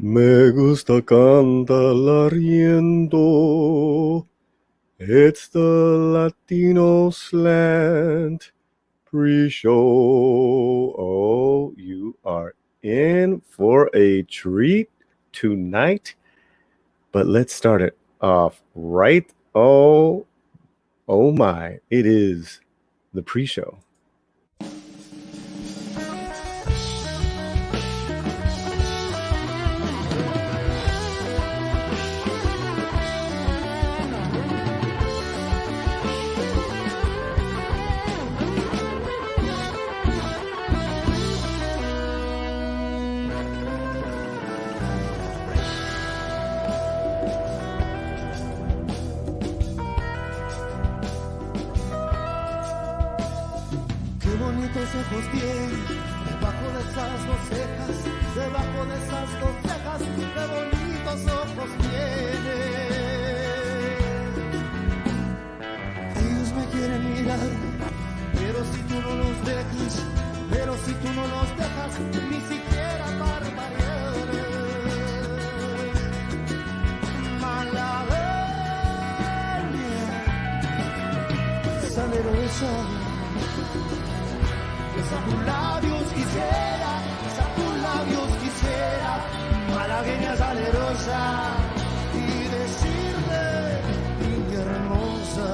Me gusta cantando. It's the Latino Slant pre-show. Oh, you are in for a treat tonight. But let's start it off right. Oh my, it is the pre-show. Ojos tiene, debajo de esas dos cejas, debajo de esas dos cejas, qué bonitos ojos tiene. Ellos me quieren mirar, pero si tú no los dejas, ni siquiera parpadear. Malagueña, salerosa. A tus labios quisiera, malagueña salerosa, y decirle, niña hermosa.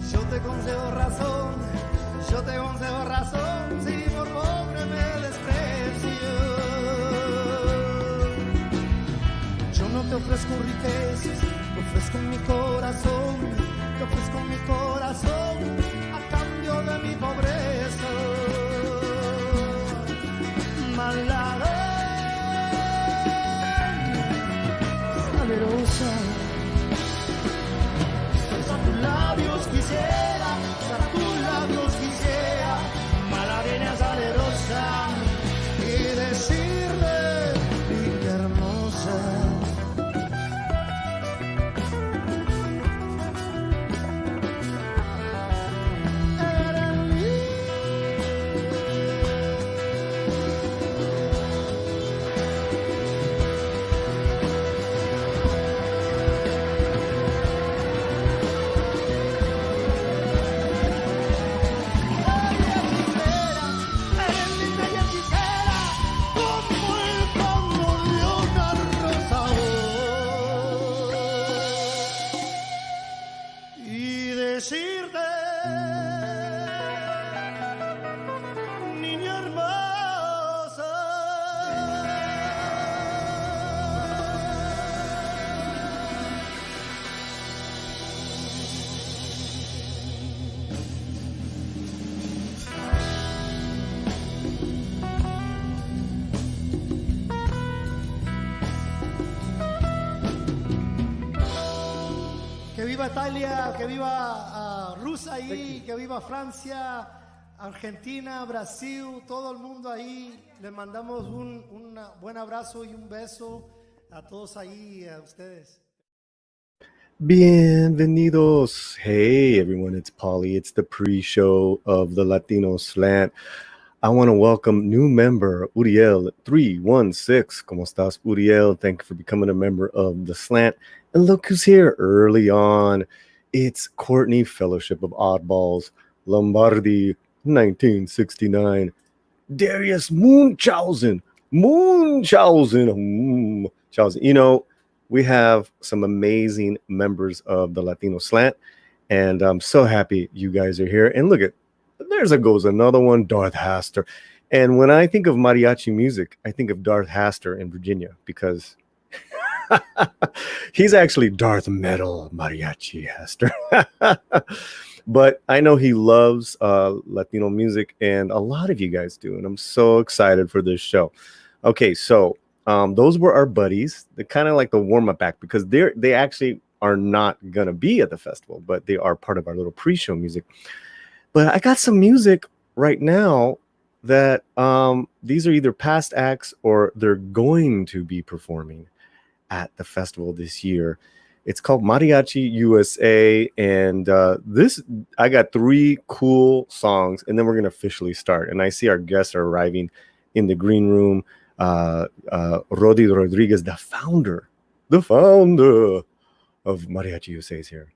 Yo te concedo razón, si por pobre me desprecio. Yo no te ofrezco riquezas, te ofrezco mi corazón, a cambio de mi pobreza. Malagueña, salerosa. Labios quisiera, malagueña salerosa, y decirle, linda hermosa. Que viva Italia, que viva Rusia ahí, que viva Francia, Argentina, Brasil, todo el mundo ahí. Les mandamos un buen abrazo y un beso a todos ahí, a ustedes. Bienvenidos. Hey everyone, it's Paulie. It's the pre-show of the Latino Slant. I want to welcome new member Uriel 316. ¿Cómo estás, Uriel? Thank you for becoming a member of the Slant. And look who's here early on. It's Courtney, Fellowship of Oddballs, Lombardi, 1969. Darius Munchausen. Munchausen. You know, we have some amazing members of the Latino Slant, and I'm so happy you guys are here. And look at, goes another one, Darth Haster. And when I think of mariachi music, I think of Darth Haster in Virginia because he's actually Darth Metal Mariachi Haster. But I know he loves Latino music, and a lot of you guys do, and I'm so excited for this show. Okay, so those were our buddies. They're kind of like the warm-up act because they actually are not gonna be at the festival, but they are part of our little pre-show music. But I got some music right now that these are either past acts or they're going to be performing at the festival this year. It's called Mariachi USA, and I got 3 cool songs, and then we're gonna officially start. And I see our guests are arriving in the green room. Rodi Rodriguez, the founder of Mariachi USA is here.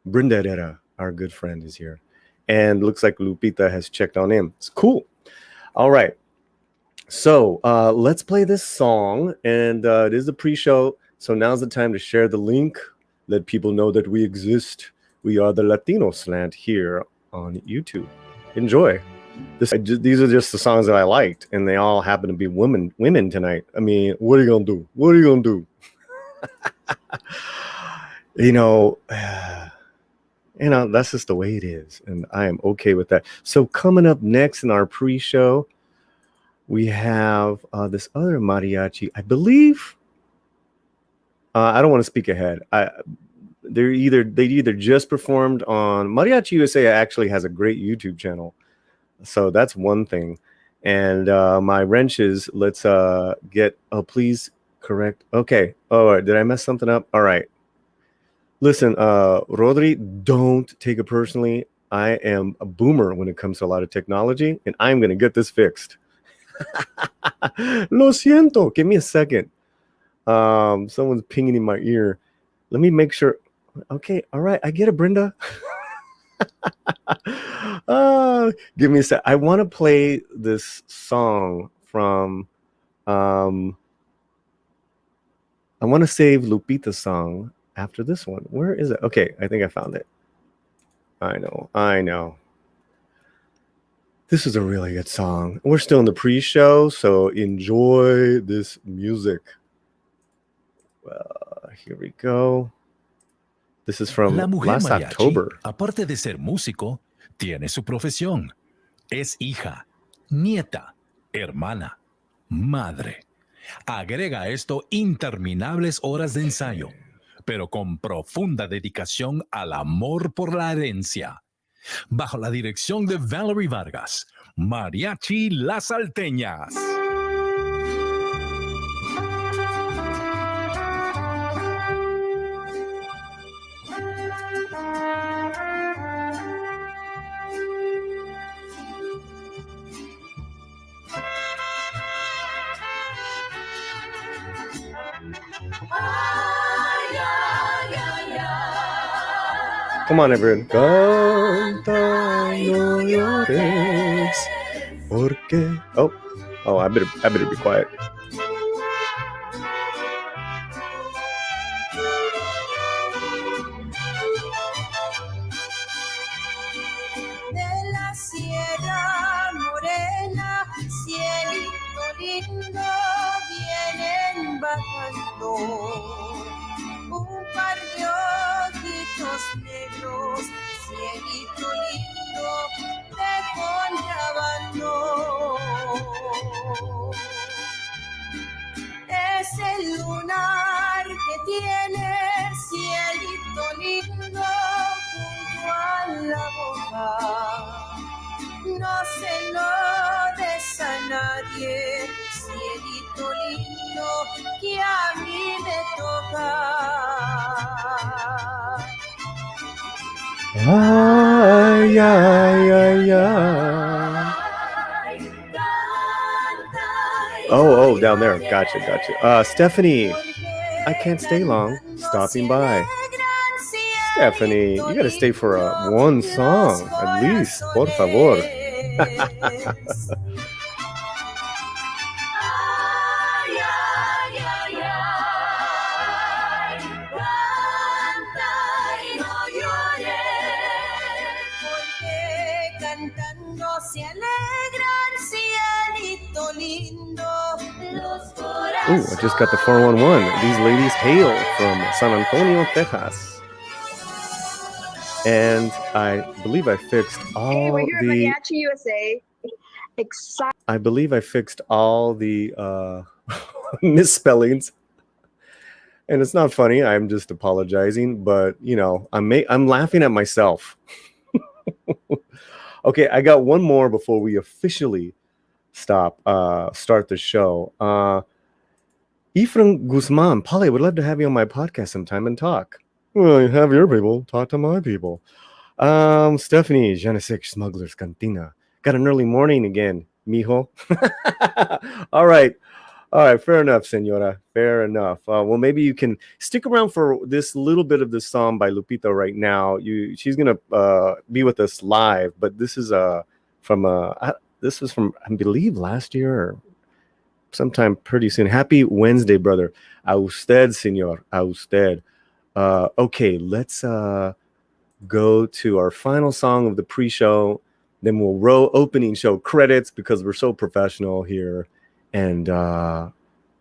Brenda Herrera, our good friend, is here, and looks like Lupita has checked on him. It's cool. All right, so let's play this song, and it is the pre-show. So now's the time to share the link, let people know that we exist. We are the Latino Slant here on YouTube. Enjoy. These are just the songs that I liked, and they all happen to be women tonight. I mean, what are you gonna do? What are you gonna do? You know, that's just the way it is, and I am okay with that. So coming up next in our pre-show, we have this other mariachi, I believe. I don't want to speak ahead. They either just performed on Mariachi USA. Actually has a great YouTube channel, so that's one thing. And my wrenches. Let's get. Oh, please correct. Okay. Oh, did I mess something up? All right. Listen, Rodri, don't take it personally. I am a boomer when it comes to a lot of technology, and I'm gonna get this fixed. Lo siento. Give me a second. Someone's pinging in my ear. Let me make sure. Okay, all right, I get it, Brenda. Give me a sec. I want to play this song from I want to save Lupita's song after this one. Where is it? Okay, I think I found it. I know. This is a really good song. We're still in the pre-show, so enjoy this music. Here we go. This is from La mujer last mariachi, October. aparte de ser músico, tiene su profesión. Es hija, nieta, hermana, madre. Agrega a esto interminables horas de ensayo, pero con profunda dedicación al amor por la herencia. Bajo la dirección de Valerie Vargas, Mariachi Las Salteñas. Come on, everyone. Canta, no llores, porque... Oh, I better be quiet. De la Sierra Morena, cielito lindo, vienen bajando un par de ojitos negros, cielito lindo, de contrabando. Es el lunar que tiene, cielito lindo, junto a la boca. No se lo des a nadie, cielito lindo, que a mí me toca. Ay, ay, ay, ay. down there. Gotcha. Stephanie, I can't stay long. Stopping by. Stephanie, you gotta stay for one song at least, por favor. Ooh, I just got the 411. These ladies hail from San Antonio, Texas. And I believe I fixed all Hey, we're here the... at Mariachi USA. I believe I fixed all the misspellings. And it's not funny. I'm just apologizing. But, you know, I'm laughing at myself. Okay, I got one more before we officially start the show. Ephraim Guzman, Paulie, would love to have you on my podcast sometime and talk. Well, you have your people, talk to my people. Stephanie, Janisek Smugglers Cantina. Got an early morning again, mijo. All right, fair enough, senora. Fair enough. Well, maybe you can stick around for this little bit of this song by Lupita right now. She's gonna be with us live, but this is from I believe last year or sometime pretty soon. Happy Wednesday, brother. A usted, señor. A usted. Okay, let's go to our final song of the pre-show. Then we'll roll opening show credits because we're so professional here. And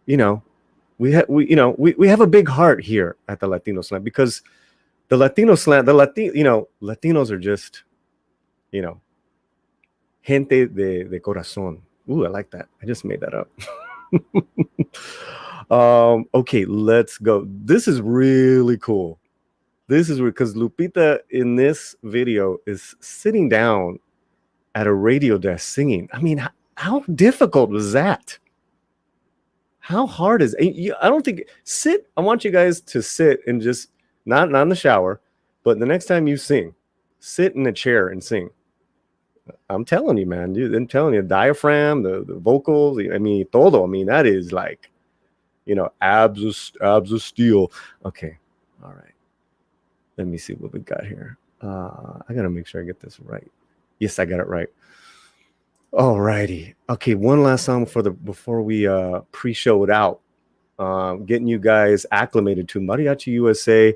you know, we have a big heart here at the Latino Slant because the Latino Slant, Latinos are just, gente de corazón. Ooh, I like that. I just made that up. Okay, let's go. This is really cool. This is because Lupita in this video is sitting down at a radio desk singing. I mean, how difficult was that? How hard is it? I don't think I want you guys to sit and just not in the shower, but the next time you sing, sit in a chair and sing. I'm telling you, man, dude, I'm telling you, diaphragm, the vocals, I mean, todo. I mean, that is like, abs of steel. Okay. All right. Let me see what we got here. I got to make sure I get this right. Yes, I got it right. All righty. Okay. One last song before we pre-show it out, getting you guys acclimated to Mariachi USA.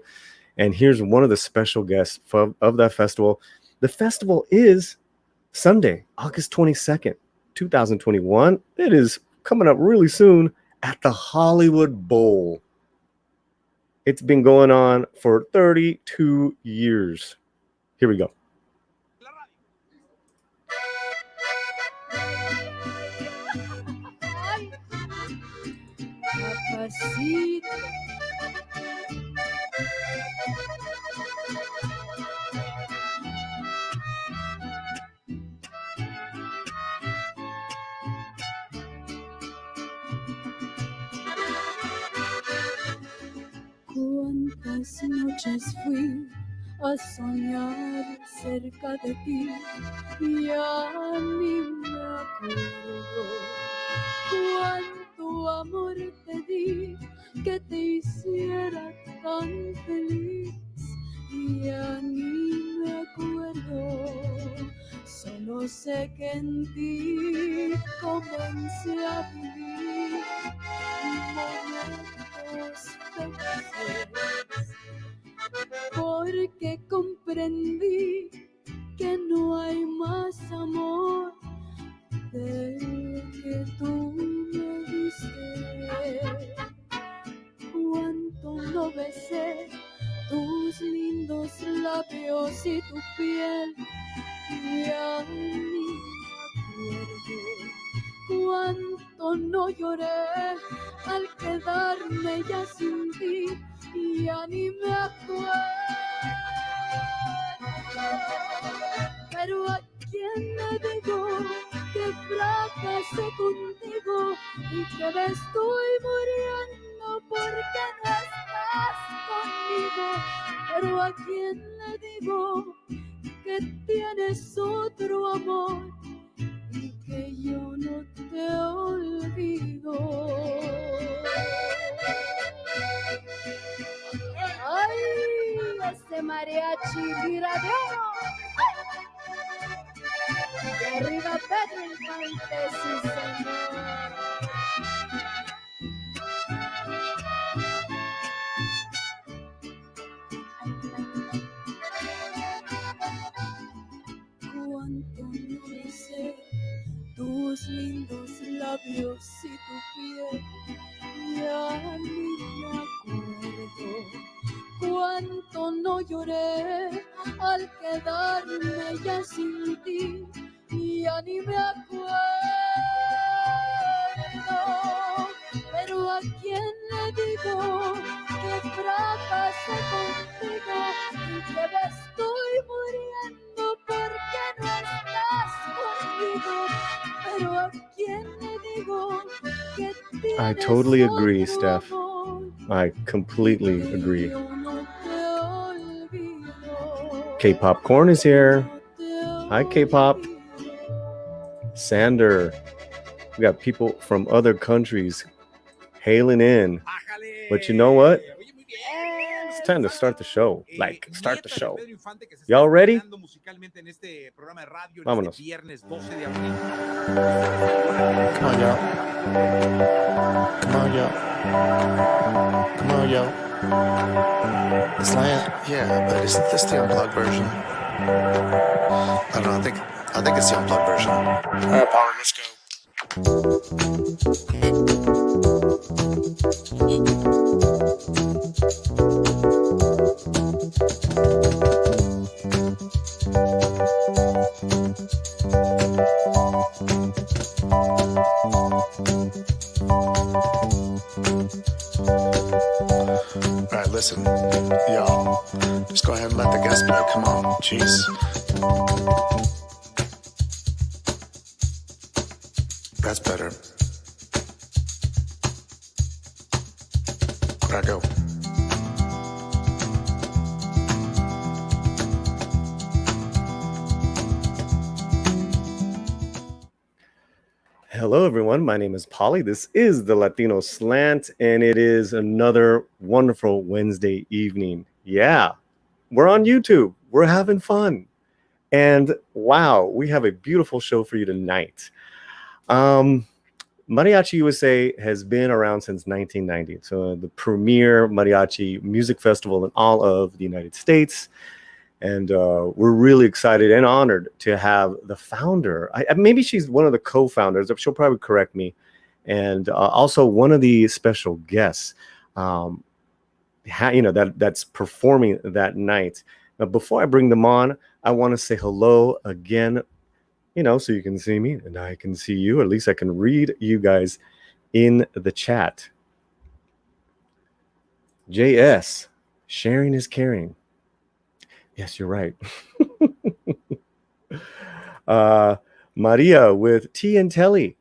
And here's one of the special guests of that festival. The festival is Sunday, August 22nd, 2021. It is coming up really soon at the Hollywood Bowl. It's been going on for 32 years. Here we go. Cuántas noches fui a soñar cerca de ti, ya ni me acuerdo. Cuánto amor te di que te hiciera tan feliz, ya ni me acuerdo. Solo sé que en ti comencé a vivir momentos felices, porque comprendí que no hay más amor del que tú me diste. Cuánto no besé tus lindos labios y tu piel, ya ni me acuerdo. Cuánto no lloré al quedarme ya sin ti, ya ni me acuerdo. Pero a quién le digo que fracasé contigo y que me estoy muriendo porque no estás conmigo. Pero a quién le digo que tienes otro amor y que yo no te olvido. mariachi lira de oro. Y arriba Pedro Infante, sí señor. Cuánto no besé tus lindos labios y tu piel, ya ni me acuerdo. Cuánto no lloré al quedarme ya sin ti, ya ni me acuerdo. Pero a quién le digo que fracasé contigo y que me estoy muriendo porque no estás conmigo. Pero a quién le digo que I totally agree, Steph. I completely agree. K-Popcorn is here. Hi, K-Pop. Sander. We got people from other countries hailing in. But you know what? It's time to start the show. Like, start the show. Y'all ready? Vámonos. Come on, y'all. Come on, y'all. Come on, y'all. It's Land. Yeah, but isn't this the unplugged version? I don't know. I think it's the unplugged version. All right, Paulie, let's go. All right, listen, y'all. Just go ahead and let the guest play. Come on, jeez. That's better. All right, go. Hello, everyone. My name is Paulie. This is the Latino Slant, and it is another wonderful Wednesday evening. Yeah, we're on YouTube. We're having fun. And wow, we have a beautiful show for you tonight. Mariachi Usa has been around since 1990. So the premier mariachi music festival in all of the United States. And we're really excited and honored to have the founder. Maybe she's one of the co-founders. She'll probably correct me. And also one of the special guests, that's performing that night. Now, before I bring them on, I want to say hello again, so you can see me and I can see you. At least I can read you guys in the chat. JS, sharing is caring. Yes, you're right. Maria with Tea and Telly.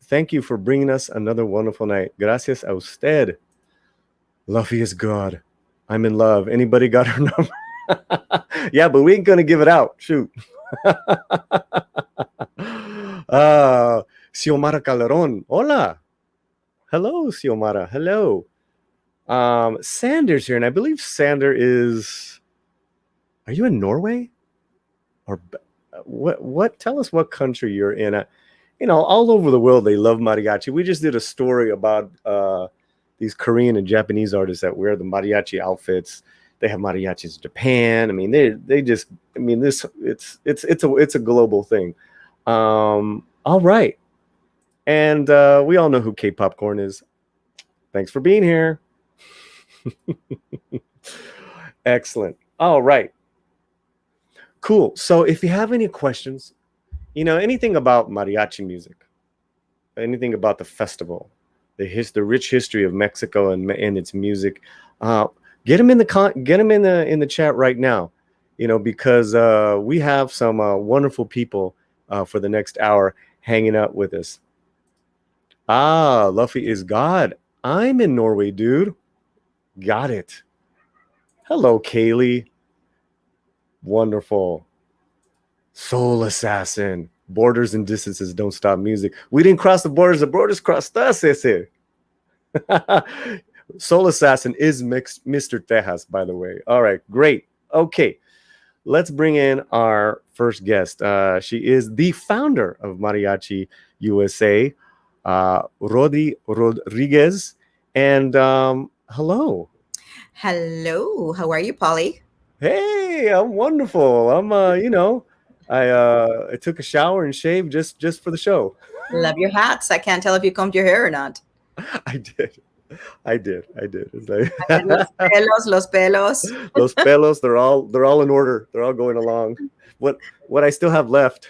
Thank you for bringing us another wonderful night. Gracias a usted. Luffy is God. I'm in love. Anybody got her number? Yeah, but we ain't going to give it out. Shoot. Xiomara Calderon. Hola. Hello, Xiomara. Hello. Sander's here, and I believe Sander is... Are you in Norway? Or what? Tell us what country you're in. All over the world, they love mariachi. We just did a story about these Korean and Japanese artists that wear the mariachi outfits. They have mariachis in Japan. I mean, it's a global thing. All right. And we all know who K-Popcorn is. Thanks for being here. Excellent. All right. Cool. So if you have any questions, anything about mariachi music, anything about the festival, the rich history of Mexico and its music, get them in the chat right now, because we have some wonderful people for the next hour hanging out with us. Luffy is God. I'm in Norway, dude. Got it. Hello, Kaylee. Wonderful. Soul Assassin. Borders and distances don't stop music. We didn't cross the borders crossed us, ese. Soul Assassin is Mr. Tejas, by the way. All right, great. Okay, let's bring in our first guest. She is the founder of Mariachi USA, Rodi Rodriguez. And hello. Hello, how are you, Paulie? Hey, I'm wonderful. I'm, I took a shower and shaved just for the show. Love your hats. I can't tell if you combed your hair or not. I did. It's like Los pelos. Los pelos, they're all in order. They're all going along. What I still have left.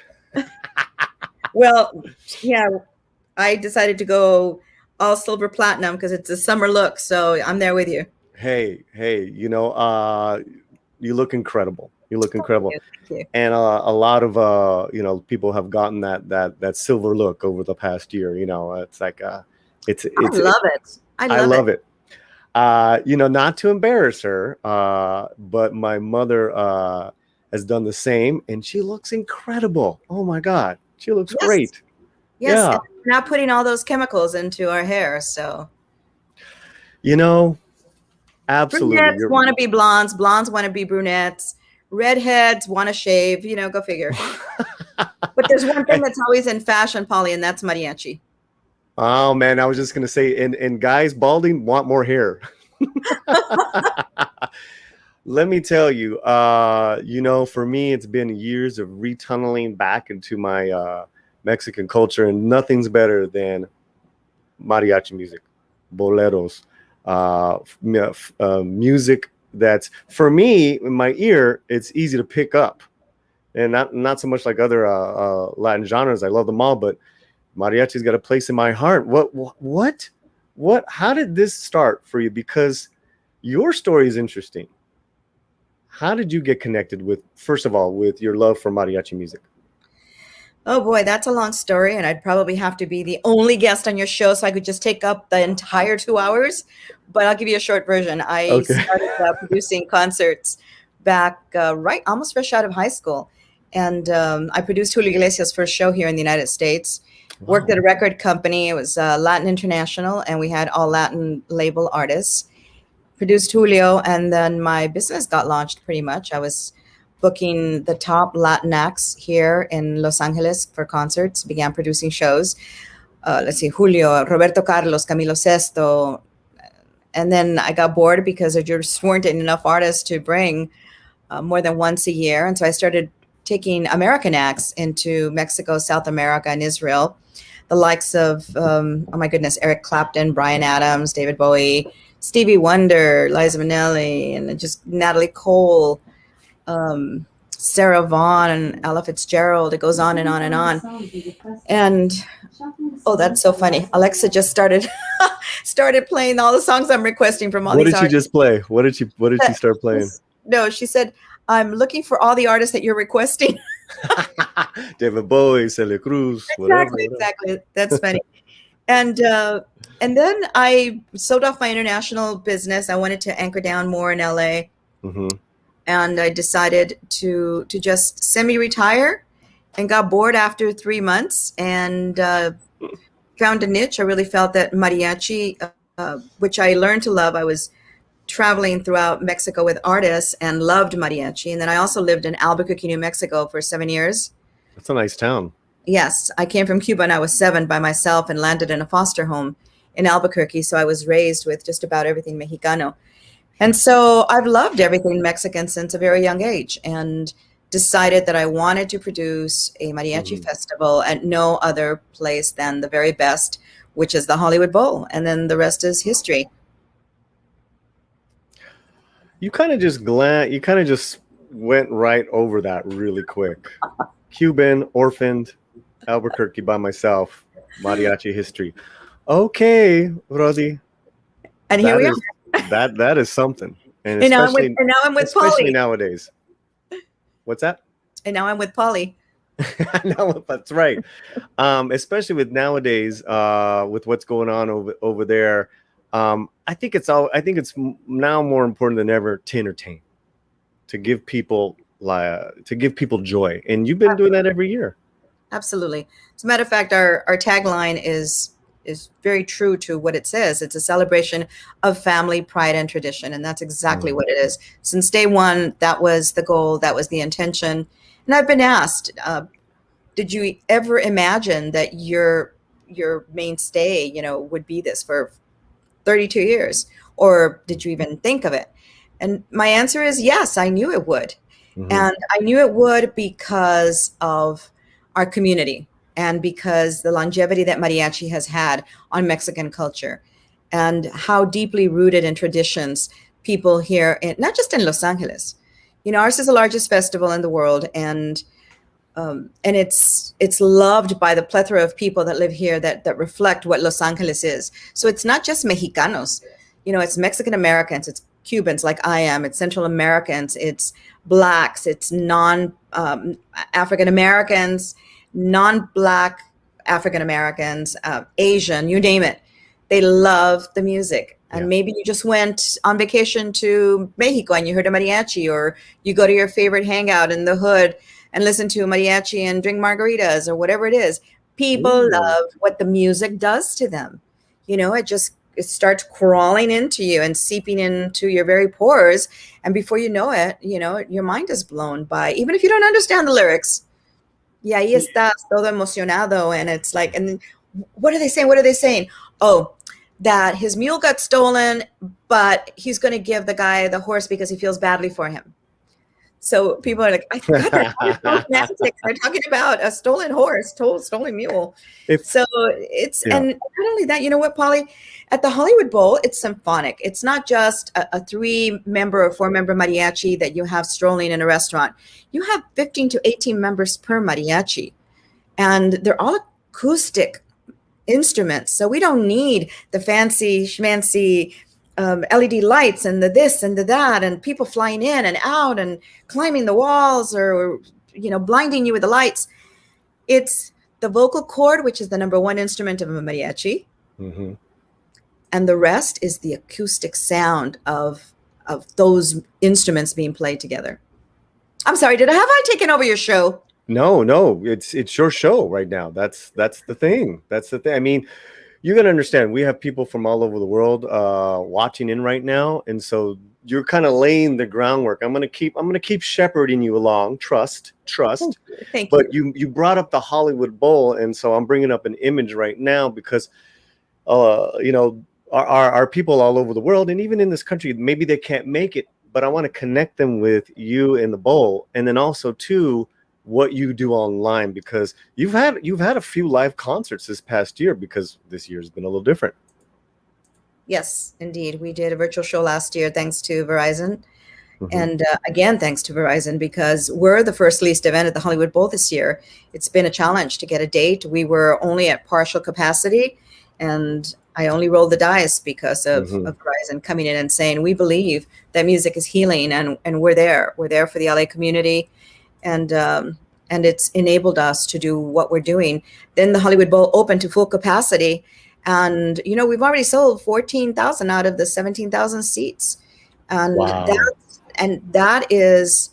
Well, yeah, I decided to go all silver platinum because it's a summer look. So I'm there with you. Hey, you you look incredible. You look incredible. Thank you. And a lot of people have gotten that silver look over the past year. It's like I love it. I love it. Not to embarrass her, but my mother has done the same, and she looks incredible. Oh my God, she looks great. Yes, Yeah. and we're not putting all those chemicals into our hair, so Absolutely. brunettes want to be blondes, blondes want to be brunettes, redheads want to shave. Go figure. But there's one thing that's always in fashion, Paulie, and that's mariachi. Oh man, I was just gonna say, and guys balding want more hair. Let me tell you, for me, it's been years of retunneling back into my Mexican culture, and nothing's better than mariachi music, boleros, music that's, for me, in my ear, it's easy to pick up, and not so much like other Latin genres. I love them all, but mariachi's got a place in my heart. What? How did this start for you? Because your story is interesting. How did you get connected with, first of all, with your love for mariachi music? Oh boy, that's a long story, and I'd probably have to be the only guest on your show, so I could just take up the entire 2 hours. But I'll give you a short version. I started producing concerts back right almost fresh out of high school, and I produced Julio Iglesias' first show here in the United States. Wow. Worked at a record company. It was Latin International, and we had all Latin label artists. Produced Julio, and then my business got launched pretty much. I was booking the top Latin acts here in Los Angeles for concerts, began producing shows. Let's see, Julio, Roberto Carlos, Camilo Sesto. And then I got bored because there just weren't enough artists to bring more than once a year. And so I started taking American acts into Mexico, South America, and Israel. The likes of, Eric Clapton, Bryan Adams, David Bowie, Stevie Wonder, Liza Minnelli, and just Natalie Cole, Sarah Vaughan, and Ella Fitzgerald. It goes on and on and on. And oh, that's so funny. Alexa just started playing all the songs I'm requesting from all these artists. What did she just play? What did she start playing? No, she said, I'm looking for all the artists that you're requesting. David Bowie, Celia Cruz, whatever. Exactly. That's funny. And then I sold off my international business. I wanted to anchor down more in LA. Mm-hmm. And I decided to just semi-retire, and got bored after 3 months, and found a niche. I really felt that mariachi, which I learned to love. I was traveling throughout Mexico with artists and loved mariachi. And then I also lived in Albuquerque, New Mexico for 7 years. That's a nice town. Yes. I came from Cuba when I was 7 by myself and landed in a foster home in Albuquerque. So I was raised with just about everything Mexicano. And so I've loved everything Mexican since a very young age, and decided that I wanted to produce a mariachi festival at no other place than the very best, which is the Hollywood Bowl. And then the rest is history. You kind of just went right over that really quick. Cuban, orphaned, Albuquerque by myself, mariachi history. Okay, Rodi. And here we are. That is something. And now I'm with especially Paulie. Nowadays. What's that? And now I'm with Paulie. No, that's right. Especially with nowadays, with what's going on over there. I think it's now more important than ever to entertain, to give people joy, and you've been doing that every year. Absolutely. As a matter of fact, our tagline is is very true to what it says. It's a celebration of family pride and tradition, and that's exactly what it is. Since day one, that was the goal, that was the intention. And I've been asked, did you ever imagine that your mainstay, you know, would be this for 32 years, or did you even think of it? And my answer is yes, I knew it would. And I knew it would because of our community and because the longevity that mariachi has had on Mexican culture and how deeply rooted in traditions people here, not just in Los Angeles. You know, ours is the largest festival in the world, and it's loved by the plethora of people that live here that reflect what Los Angeles is. So it's not just Mexicanos, you know, it's Mexican Americans, it's Cubans like I am, it's Central Americans, it's Blacks, it's non-African Americans, non-Black African Americans, Asian, you name it. They love the music. And maybe you just went on vacation to Mexico and you heard a mariachi, or you go to your favorite hangout in the hood and listen to a mariachi and drink margaritas or whatever it is. People love what the music does to them. You know, it starts crawling into you and seeping into your very pores. And before you know it, you know, your mind is blown by, even if you don't understand the lyrics. Y ahí estás todo emocionado. And it's like, and what are they saying? What are they saying? Oh, that his mule got stolen, but he's going to give the guy the horse because he feels badly for him. So people are like, I forgot they're talking about a stolen horse, stolen mule. And not only that, you know what, Paulie? At the Hollywood Bowl, it's symphonic. It's not just a 3-member or 4-member mariachi that you have strolling in a restaurant. You have 15 to 18 members per mariachi, and they're all acoustic instruments. So we don't need the fancy schmancy LED lights and the this and the that and people flying in and out and climbing the walls or, you know, blinding you with the lights. It's the vocal cord, which is the number 1 instrument of a mariachi. And the rest is the acoustic sound of those instruments being played together. I'm sorry, have I taken over your show? No, it's your show right now. That's the thing. I mean, you got to understand, we have people from all over the world watching in right now, and so you're kind of laying the groundwork. I'm gonna keep shepherding you along. Trust. Thank but you. You brought up the Hollywood Bowl, and so I'm bringing up an image right now because, you know, our people all over the world, and even in this country, maybe they can't make it, but I want to connect them with you in the bowl, and then also too, what you do online, because you've had a few live concerts this past year, because this year's been a little different. Yes, indeed. We did a virtual show last year, thanks to Verizon. And again, thanks to Verizon, because we're the first leased event at the Hollywood Bowl this year. It's been a challenge to get a date. We were only at partial capacity, and I only rolled the dice because of Verizon coming in and saying, we believe that music is healing, and we're there. We're there for the LA community. And it's enabled us to do what we're doing. Then the Hollywood Bowl opened to full capacity, and you know, we've already sold 14,000 out of the 17,000 seats, and that is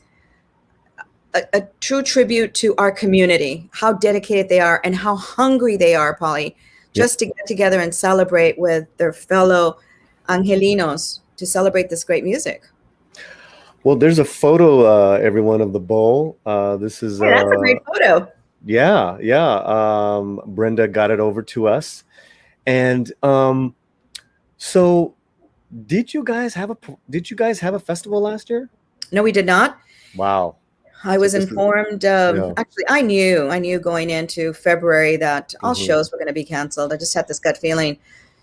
a true tribute to our community, how dedicated they are and how hungry they are, Paulie, just to get together and celebrate with their fellow Angelinos, to celebrate this great music. Well, there's a photo, everyone, of the bowl. This is that's a great photo. Yeah. Brenda got it over to us, and so did you guys have a festival last year? No, we did not. Wow. I was informed. Actually, I knew going into February that all shows were going to be canceled. I just had this gut feeling.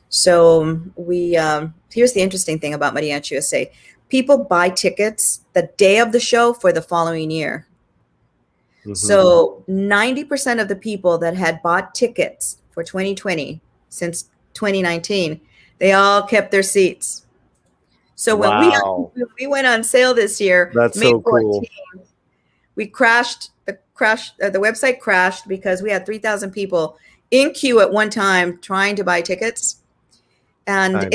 So we here's the interesting thing about Mariachi USA. People buy tickets the day of the show for the following year. So 90% of the people that had bought tickets for 2020 since 2019, they all kept their seats. So when we went on sale this year, that's May so 14th, cool. We crashed. The website crashed because we had 3,000 people in queue at one time trying to buy tickets, and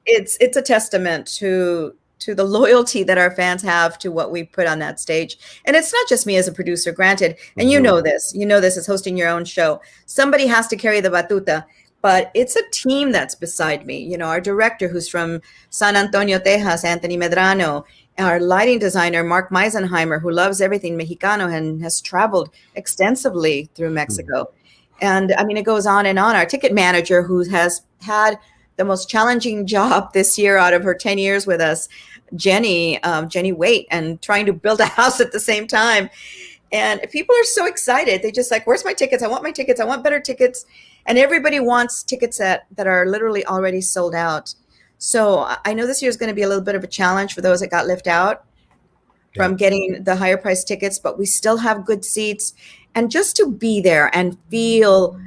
it's a testament to the loyalty that our fans have to what we put on that stage. And it's not just me as a producer, granted, and you know this as hosting your own show. Somebody has to carry the batuta. but it's a team that's beside me. You know, our director, who's from San Antonio, Texas, Anthony Medrano, our lighting designer, Mark Meisenheimer, who loves everything Mexicano and has traveled extensively through Mexico. And I mean, it goes on and on. Our ticket manager, who has had the most challenging job this year out of her 10 years with us, Jenny Waite, and trying to build a house at the same time. And people are so excited. They just like, where's my tickets? I want my tickets. I want better tickets. And everybody wants tickets that are literally already sold out. So I know this year is going to be a little bit of a challenge for those that got left out from getting the higher price tickets, but we still have good seats. And just to be there and feel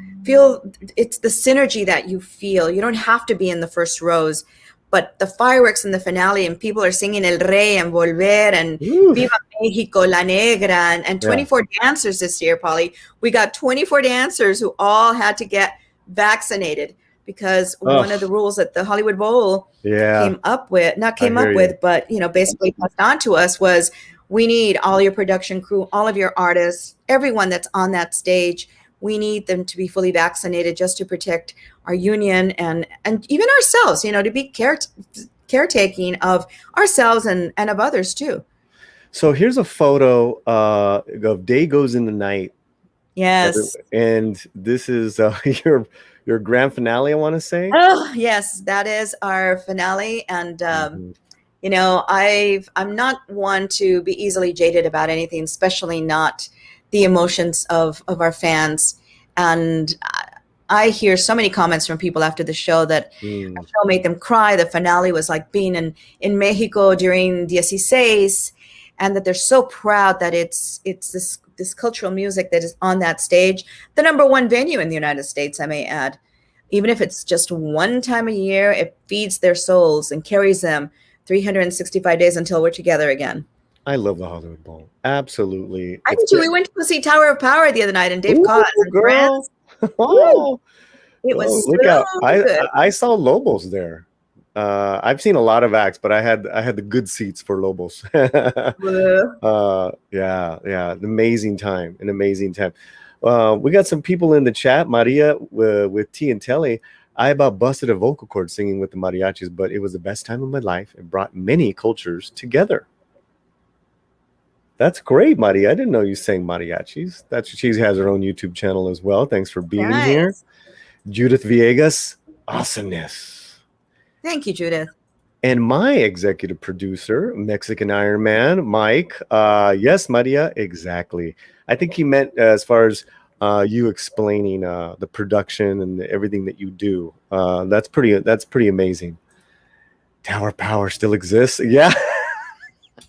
it's the synergy that you feel. You don't have to be in the first rows, but the fireworks in the finale and people are singing El Rey and Volver and Viva Mexico, La Negra, and 24 dancers this year, Paulie. We got 24 dancers who all had to get vaccinated because one of the rules that the Hollywood Bowl came up with, but, you know, basically passed on to us was, we need all your production crew, all of your artists, everyone that's on that stage. We need them to be fully vaccinated just to protect our union and even ourselves, you know, to be caretaking of ourselves and of others too. So here's a photo of Day Goes in the Night. Yes. And this is your grand finale, I want to say. Oh, yes, that is our finale. And, you know, I'm not one to be easily jaded about anything, especially not the emotions of our fans. And I hear so many comments from people after the show that the show made them cry. The finale was like being in Mexico during 16, and that they're so proud that it's this cultural music that is on that stage, the #1 venue in the United States, I may add. Even if it's just one time a year, it feeds their souls and carries them 365 days until we're together again. I love the Hollywood Bowl. Absolutely. I did too. We went to see Tower of Power the other night, and Dave Cox and friends. Oh, it was look so out! good. I saw Lobos there. I've seen a lot of acts, but I had the good seats for Lobos. An amazing time. We got some people in the chat. Maria with T and Telly. I about busted a vocal cord singing with the mariachis, but it was the best time of my life. It brought many cultures together. That's great, Maria. I didn't know you sang mariachis. She has her own YouTube channel as well. Thanks for being here. Judith Villegas, awesomeness. Thank you, Judith. And my executive producer, Mexican Iron Man, Mike. Yes, Maria, exactly. I think he meant as far as you explaining the production and everything that you do. That's pretty amazing. Tower Power still exists. Yeah.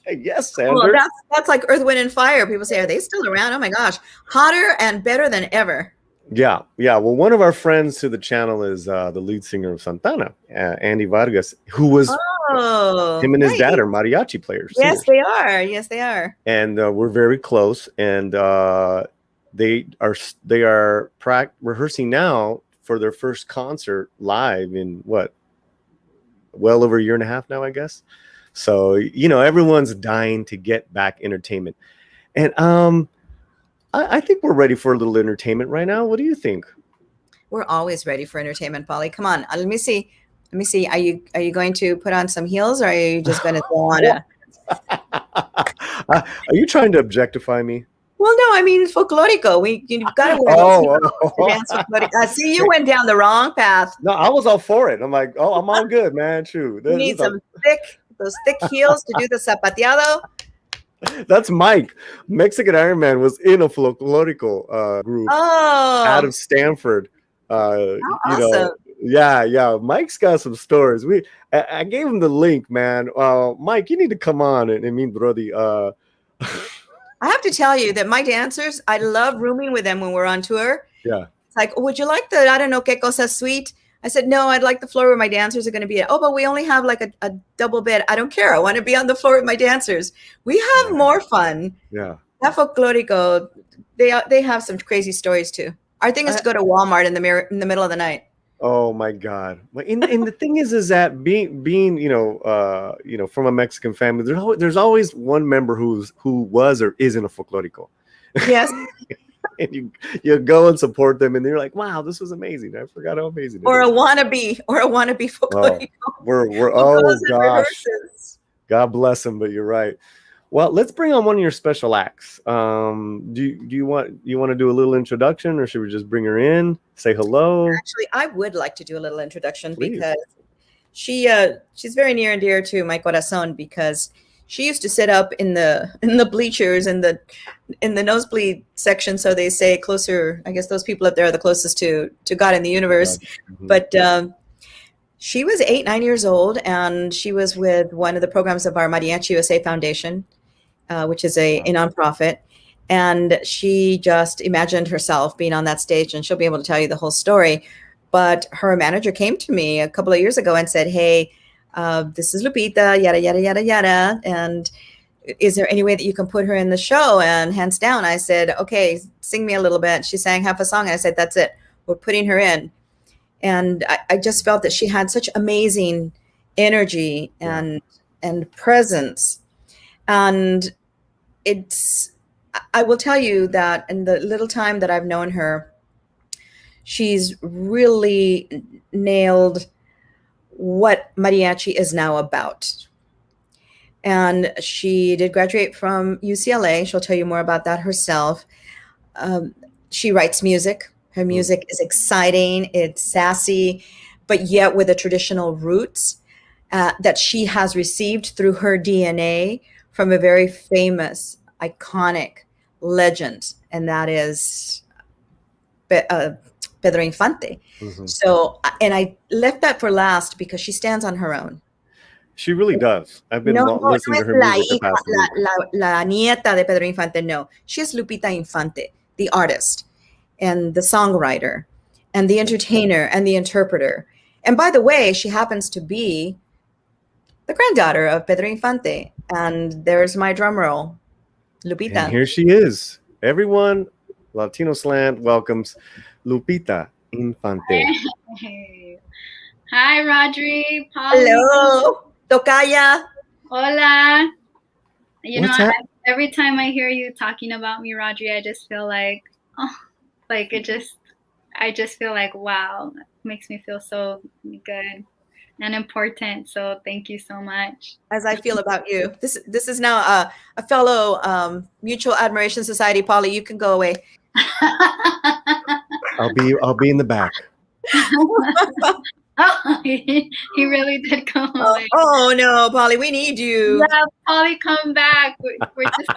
Yes, Sandra. Well, that's like Earth, Wind, and Fire. People say, are they still around? Oh my gosh, hotter and better than ever. Yeah. Well, one of our friends to the channel is the lead singer of Santana, Andy Vargas, who was him and his dad are mariachi players. Yes, they are. Yes, they are. And we're very close. And they are rehearsing now for their first concert live in well over a year and a half now, I guess. So, you know, everyone's dying to get back entertainment. And I think we're ready for a little entertainment right now. What do you think? We're always ready for entertainment, Paulie. Come on. Let me see. Are you going to put on some heels, or are you just going to go on Are you trying to objectify me? Well, no, I mean, it's folklorico. You've got to wear dance folklorico. I see you went down the wrong path. No, I was all for it. I'm like, I'm all good, man. True. You need those thick heels to do the zapateado. That's Mike. Mexican Iron Man was in a folklorico group out of Stanford. Awesome. Yeah. Mike's got some stories. I gave him the link, man. Mike, you need to come on and meet Rodi. I have to tell you that my dancers, I love rooming with them when we're on tour. Yeah. It's like, would you like the, I don't know, que cosa suite? I said, no, I'd like the floor where my dancers are going to be at. Oh, but we only have like a double bed. I don't care. I want to be on the floor with my dancers. We have more fun. Yeah. That folklorico, they have some crazy stories too. Our thing is to go to Walmart in the middle of the night. Oh my God! And the thing is that being from a Mexican family, there's always one member who was or is in a folklorico. Yes. and you go and support them, and they're like, wow, this was amazing. I forgot how amazing it or is. a wannabe vocalista. We're who oh goes and gosh, rehearses. God bless them, but you're right. Well, let's bring on one of your special acts. Do you want to do a little introduction, or should we just bring her in, say hello? Actually, I would like to do a little introduction Please. because she's very near and dear to my corazón, because she used to sit up in the bleachers in the nosebleed section, so they say, closer. I guess those people up there are the closest to God in the universe. Mm-hmm. But she was 8-9 years old, and she was with one of the programs of our Mariachi Usa Foundation, which is a nonprofit. And she just imagined herself being on that stage, and she'll be able to tell you the whole story. But her manager came to me a couple of years ago and said, hey, this is Lupita, yada, yada, yada, yada. And is there any way that you can put her in the show? And hands down, I said, okay, sing me a little bit. She sang half a song, and I said, that's it. We're putting her in. And I just felt that she had such amazing energy and presence. And I will tell you that in the little time that I've known her, she's really nailed what mariachi is now about. And she did graduate from UCLA. She'll tell you more about that herself. She writes music. Her music is exciting, it's sassy, but yet with the traditional roots that she has received through her DNA from a very famous, iconic legend, and that is Pedro Infante. Mm-hmm. So, and I left that for last because she stands on her own. She really does. I've been listening to her music. La nieta de Pedro Infante, no. She is Lupita Infante, the artist, and the songwriter, and the entertainer, and the interpreter. And by the way, she happens to be the granddaughter of Pedro Infante. And there's my drum roll, Lupita. And here she is. Everyone, Latino Slant welcomes Lupita Infante. Hey. Hi, Rodri. Paulie. Hello, Tocaya. Hola. You know, every time I hear you talking about me, Rodri, I just feel like, I just feel like, wow, it makes me feel so good and important. So thank you so much. As I feel about you. This is now a fellow Mutual Admiration Society. Paulie, you can go away. I'll be in the back. Oh, he really did come away. Oh no, Paulie, we need you. Yeah, Paulie, come back. We're just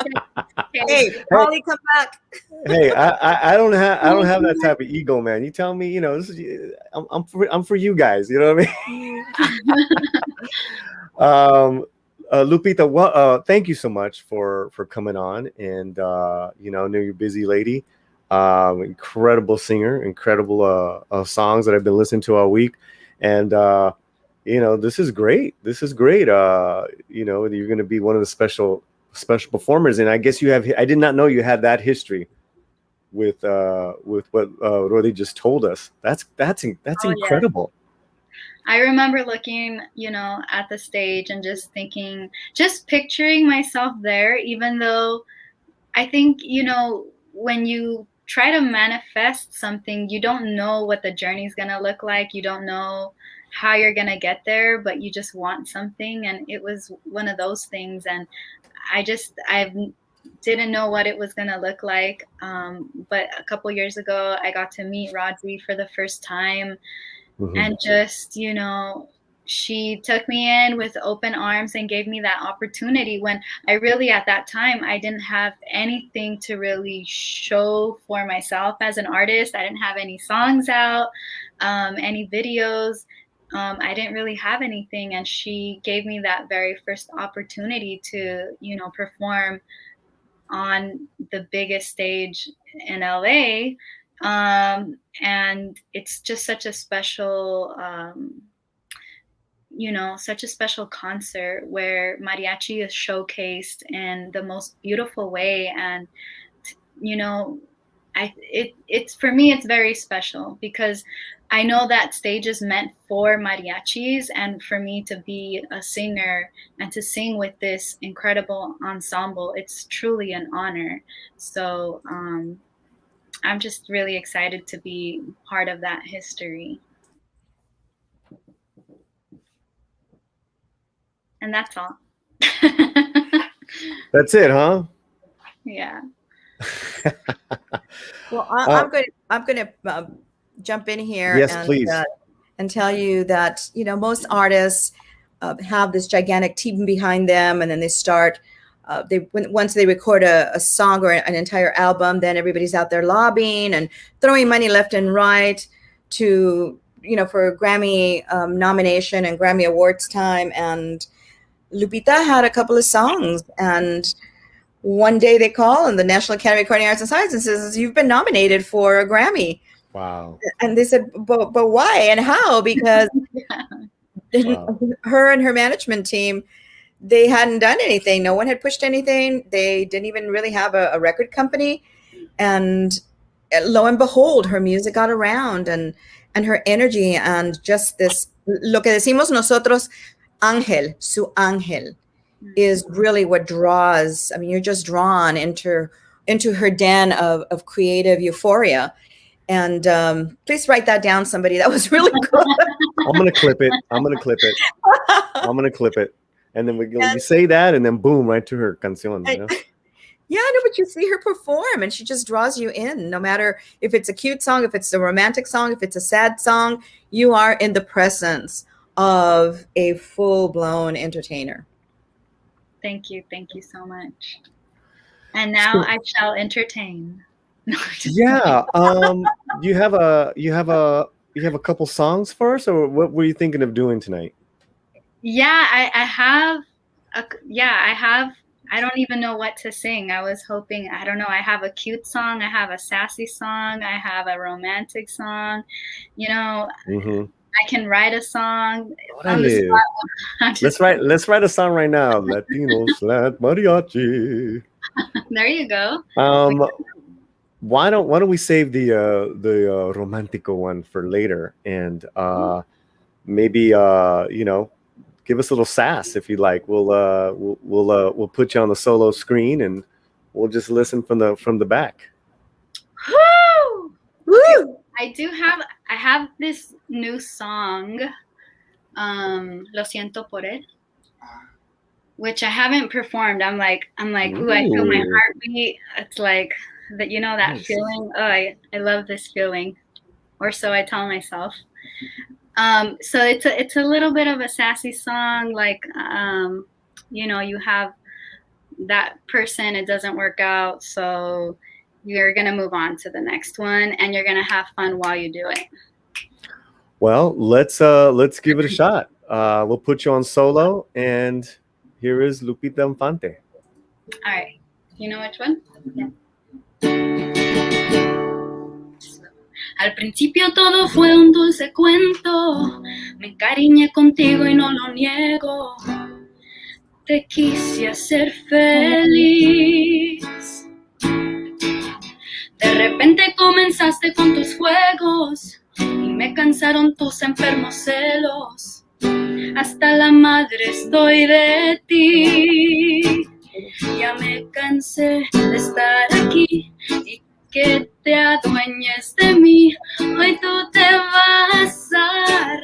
hey, Paulie, come back. Hey, I don't have that type of ego, man. You tell me, you know, I'm for you guys. You know what I mean? Lupita, thank you so much for coming on, and you know, I know you're a busy lady. Incredible singer, incredible songs that I've been listening to all week. And, you know, this is great. This is great. You know, you're going to be one of the special performers. And I guess I did not know you had that history with what Rodi just told us. That's incredible. Yeah. I remember looking, you know, at the stage and just thinking, just picturing myself there, even though I think, you know, when you try to manifest something, you don't know what the journey is going to look like. You don't know how you're going to get there, but you just want something. And it was one of those things. And I didn't know what it was going to look like. But a couple years ago, I got to meet Rodri for the first time. Mm-hmm. And just, you know, she took me in with open arms and gave me that opportunity when I really, at that time, I didn't have anything to really show for myself as an artist. I didn't have any songs out, any videos. I didn't really have anything. And she gave me that very first opportunity to, you know, perform on the biggest stage in LA. And it's just such a special, you know, such a special concert where mariachi is showcased in the most beautiful way. And, you know, it's for me, it's very special because I know that stage is meant for mariachis, and for me to be a singer and to sing with this incredible ensemble, it's truly an honor. So, I'm just really excited to be part of that history. And that's all. That's it, huh? Yeah. Well, I'm going to jump in here. Yes, please. And tell you that, most artists have this gigantic team behind them, and then they start. Once they record a song or an entire album, then everybody's out there lobbying and throwing money left and right to, for a Grammy nomination and Grammy Awards time. And Lupita had a couple of songs, and one day they call and the National Academy of Recording Arts and Sciences says, "You've been nominated for a Grammy." Wow. And they said, but why and how? Because her and her management team, they hadn't done anything. No one had pushed anything. They didn't even really have a record company. And lo and behold, her music got around, and her energy, and just this, lo que decimos nosotros, ángel, su ángel, is really what draws. I mean, you're just drawn into her den of creative euphoria. And please write that down, somebody. That was really cool. I'm going to clip it. And then we say that, and then boom, right to her canción. Yeah, no, but you see her perform, and she just draws you in. No matter if it's a cute song, if it's a romantic song, if it's a sad song, you are in the presence of a full-blown entertainer. Thank you so much. And now I shall entertain. Yeah. You have a couple songs for us, or what were you thinking of doing tonight? Yeah, I have. I don't even know what to sing. I was hoping. I don't know. I have a cute song. I have a sassy song. I have a romantic song. I can write a song. Let's write a song right now. Latino mariachi. There you go. Why don't we save the romantico one for later, and maybe give us a little sass if you like. We'll put you on the solo screen, and we'll just listen from the back. Woo! Woo! I have this new song, Lo siento por él, which I haven't performed. I'm like, ooh, I feel my heartbeat. It's like that, that nice feeling. Oh, I love this feeling, or so I tell myself. So it's a little bit of a sassy song, like you have that person, it doesn't work out, so you're gonna move on to the next one, and you're gonna have fun while you do it. Well, let's give it a shot. We'll put you on solo, and here is Lupita Infante. All right, you know which one? Yeah. Al principio todo fue un dulce cuento, me encariñé contigo y no lo niego, te quise hacer feliz. De repente comenzaste con tus juegos y me cansaron tus enfermos celos. Hasta la madre estoy de ti. Ya me cansé de estar aquí y que te adueñes de mí. Hoy tú te vas a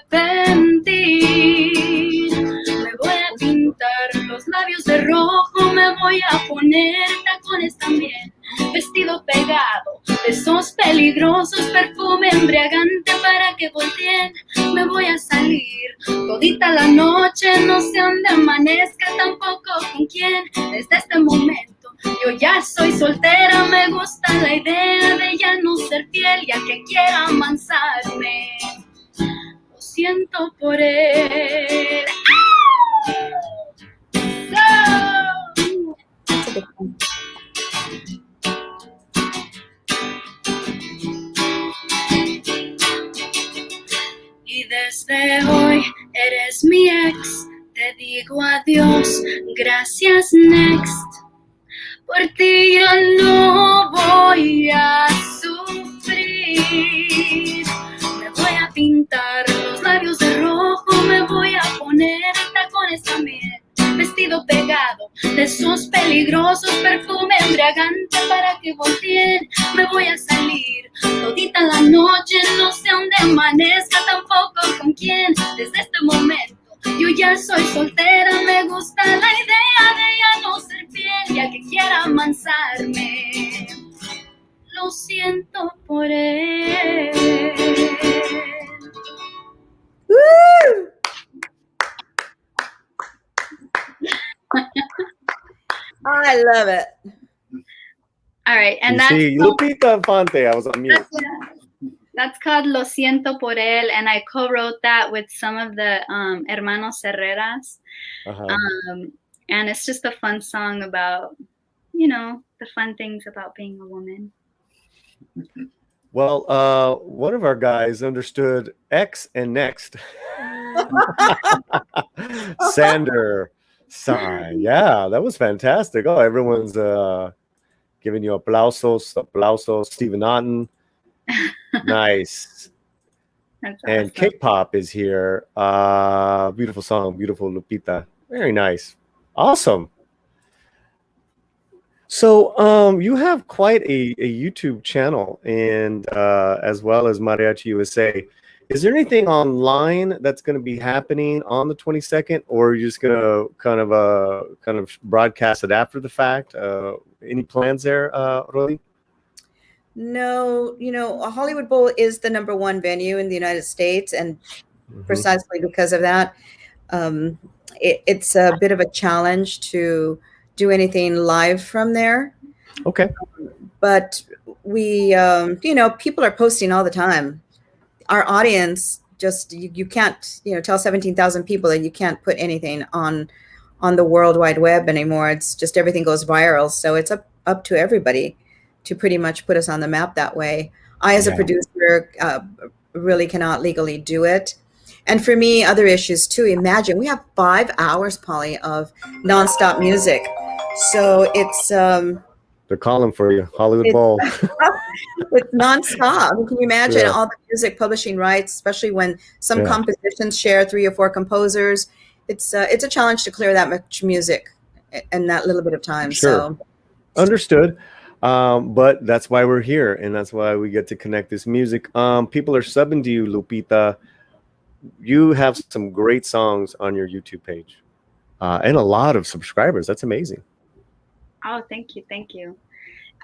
arrepentir. Me voy a pintar los labios de rojo, me voy a poner tacones también, vestido pegado, besos peligrosos, perfume embriagante para que volteen. Me voy a salir todita la noche, no sé dónde amanezca, tampoco con quién. Desde este momento yo ya soy soltera, me gusta la idea de ya no ser fiel, ya que quiera amansarme. Lo siento por él. Y desde hoy eres mi ex, te digo adiós, gracias, next. Por ti yo no voy a sufrir. Me voy a pintar los labios de rojo, me voy a poner tacones también, vestido pegado, de esos peligrosos, perfume embriagante para que volteen. Me voy a salir todita la noche, no sé dónde amanezca, tampoco con quién. Desde este momento yo ya soy soltera, me gusta la idea de ya no ser fiel, ya que quiera amansarme. Lo siento por él. Woo! I love it. All right, and You that's see, Lupita Infante, I was on mute. that's called Lo Siento por Él, and I co-wrote that with some of the Hermanos Herreras. And it's just a fun song about, you know, the fun things about being a woman. Well, one of our guys understood X and next. Sander Sai. Yeah, that was fantastic. Oh, everyone's giving you aplausos. Stephen Otten. Nice. That's And awesome. K-pop is here. Beautiful song, beautiful Lupita. Very nice. Awesome. So you have quite a YouTube channel, and as well as Mariachi USA. Is there anything online that's going to be happening on the 22nd, or are you just going to kind of broadcast it after the fact? Any plans there, Rodi? No, you know, a Hollywood Bowl is the #1 venue in the United States, and precisely because of that, it's a bit of a challenge to do anything live from there. Okay. But we, you know, people are posting all the time. Our audience just, you can't, you know, tell 17,000 people that you can't put anything on the World Wide Web anymore. It's just everything goes viral. So it's up to everybody to pretty much put us on the map that way. I, as a producer, really cannot legally do it. And for me, other issues too. Imagine we have 5 hours, Paulie, of nonstop music. So it's they're calling for you, Hollywood Bowl. It's nonstop. Can you imagine all the music publishing rights, especially when some compositions share 3 or 4 composers? It's a challenge to clear that much music in that little bit of time. Sure. So Understood. But that's why we're here, and that's why we get to connect this music. People are subbing to you, Lupita. You have some great songs on your YouTube page, and a lot of subscribers. That's amazing. Oh, thank you.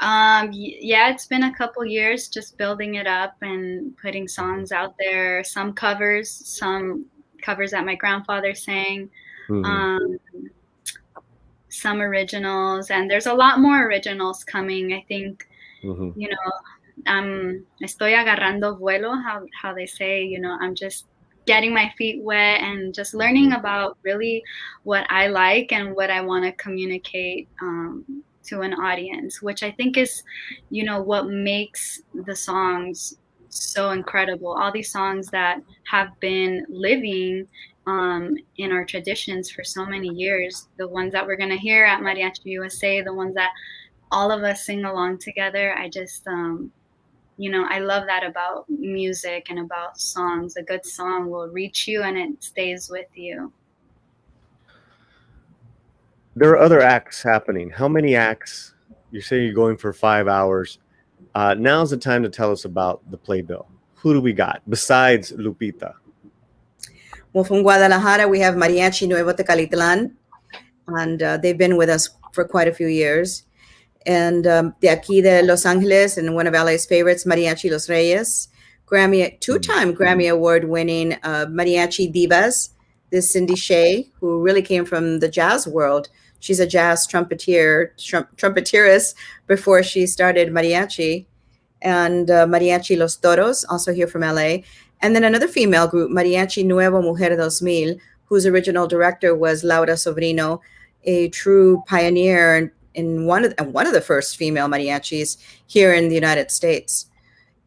Yeah, it's been a couple years just building it up and putting songs out there. Some covers that my grandfather sang, some originals, and there's a lot more originals coming. I think, you know, estoy agarrando vuelo, how they say, you know, I'm just getting my feet wet and just learning about really what I like and what I want to communicate to an audience, which I think is, you know, what makes the songs so incredible. All these songs that have been living in our traditions for so many years, the ones that we're going to hear at Mariachi USA, the ones that all of us sing along together. I just, you know, I love that about music and about songs. A good song will reach you and it stays with you. There are other acts happening. How many acts? You say you're going for 5 hours. Now's the time to tell us about the playbill. Who do we got besides Lupita? Well, from Guadalajara, we have Mariachi Nuevo Tecalitlan, and they've been with us for quite a few years. And de aquí de Los Angeles, and one of LA's favorites, Mariachi Los Reyes, two-time Grammy Award-winning Mariachi Divas. This Cindy Shea, who really came from the jazz world. She's a jazz trumpeterist before she started mariachi. And Mariachi Los Toros, also here from LA. And then another female group, Mariachi Nuevo Mujer 2000, whose original director was Laura Sobrino, a true pioneer in one of the first female mariachis here in the United States.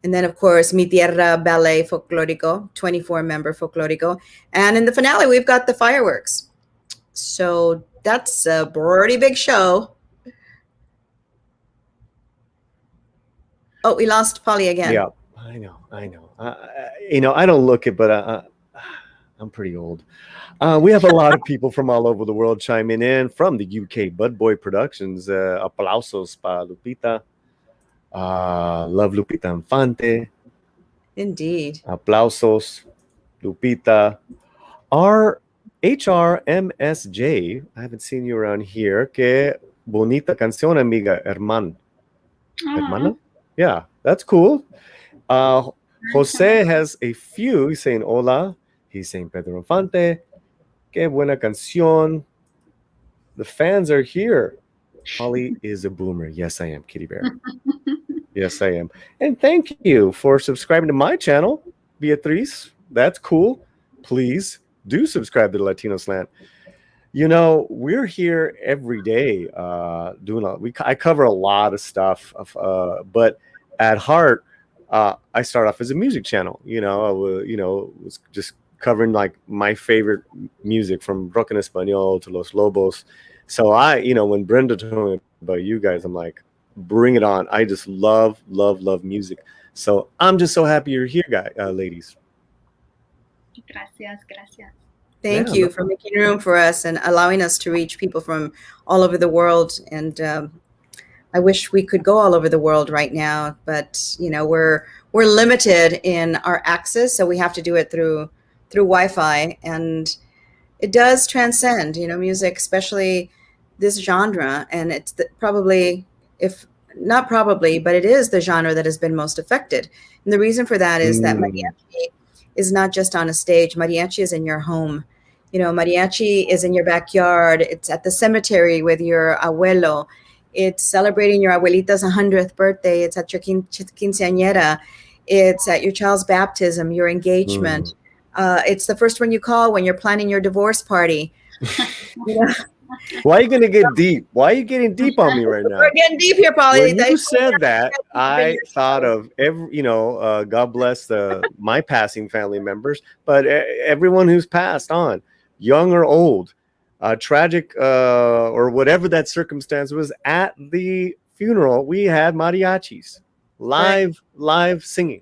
And then, of course, Mi Tierra Ballet Folklorico, 24-member Folklorico. And in the finale, we've got the fireworks. So that's a pretty big show. Oh, we lost Paulie again. Yeah, I know. You know, I don't look it, but I'm pretty old. We have a lot of people from all over the world chiming in from the UK. Bud Boy Productions. Aplausos para Lupita. Love Lupita Infante. Indeed. Aplausos, Lupita. Our HRMSJ. I haven't seen you around here. Que bonita canción, amiga, hermana. Hermana? Yeah, that's cool. Jose has a few. He's saying hola. He's saying Pedro Infante. Que buena canción. The fans are here. Paulie is a boomer. Yes, I am, Kitty Bear. Yes, I am. And thank you for subscribing to my channel, Beatriz. That's cool. Please do subscribe to the Latino Slant. You know, we're here every day doing I cover a lot of stuff, but at heart, I start off as a music channel. You know, I was just covering like my favorite music from rock en español to Los Lobos. So when Brenda told me about you guys, I'm like, bring it on. I just love music. So I'm just so happy you're here, ladies. Gracias. Thank you for making room for us and allowing us to reach people from all over the world. And I wish we could go all over the world right now, but we're limited in our access, so we have to do it through Wi-Fi. And it does transcend, music, especially this genre. And it's probably, if not probably, but it is the genre that has been most affected. And the reason for that is that mariachi is not just on a stage. Mariachi is in your home. Mariachi is in your backyard. It's at the cemetery with your abuelo. It's celebrating your abuelita's 100th birthday. It's at your quinceañera. It's at your child's baptism, your engagement. It's the first one you call when you're planning your divorce party. Why are you going to get deep? Why are you getting deep on me right now? We're getting deep here, Paulie. When you said that, I thought of God bless my passing family members, but everyone who's passed on, young or old, tragic or whatever that circumstance was. At the funeral, we had mariachis, live singing.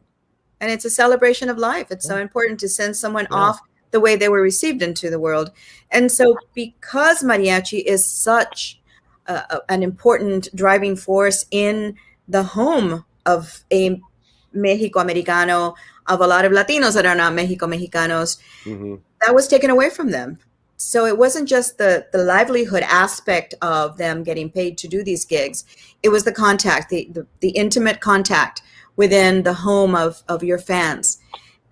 And it's a celebration of life. It's so important to send someone off the way they were received into the world. And so because mariachi is such an important driving force in the home of a Mexico-Americano, of a lot of Latinos that are not Mexico-Mexicanos, that was taken away from them. So it wasn't just the livelihood aspect of them getting paid to do these gigs. It was the contact, the intimate contact within the home of your fans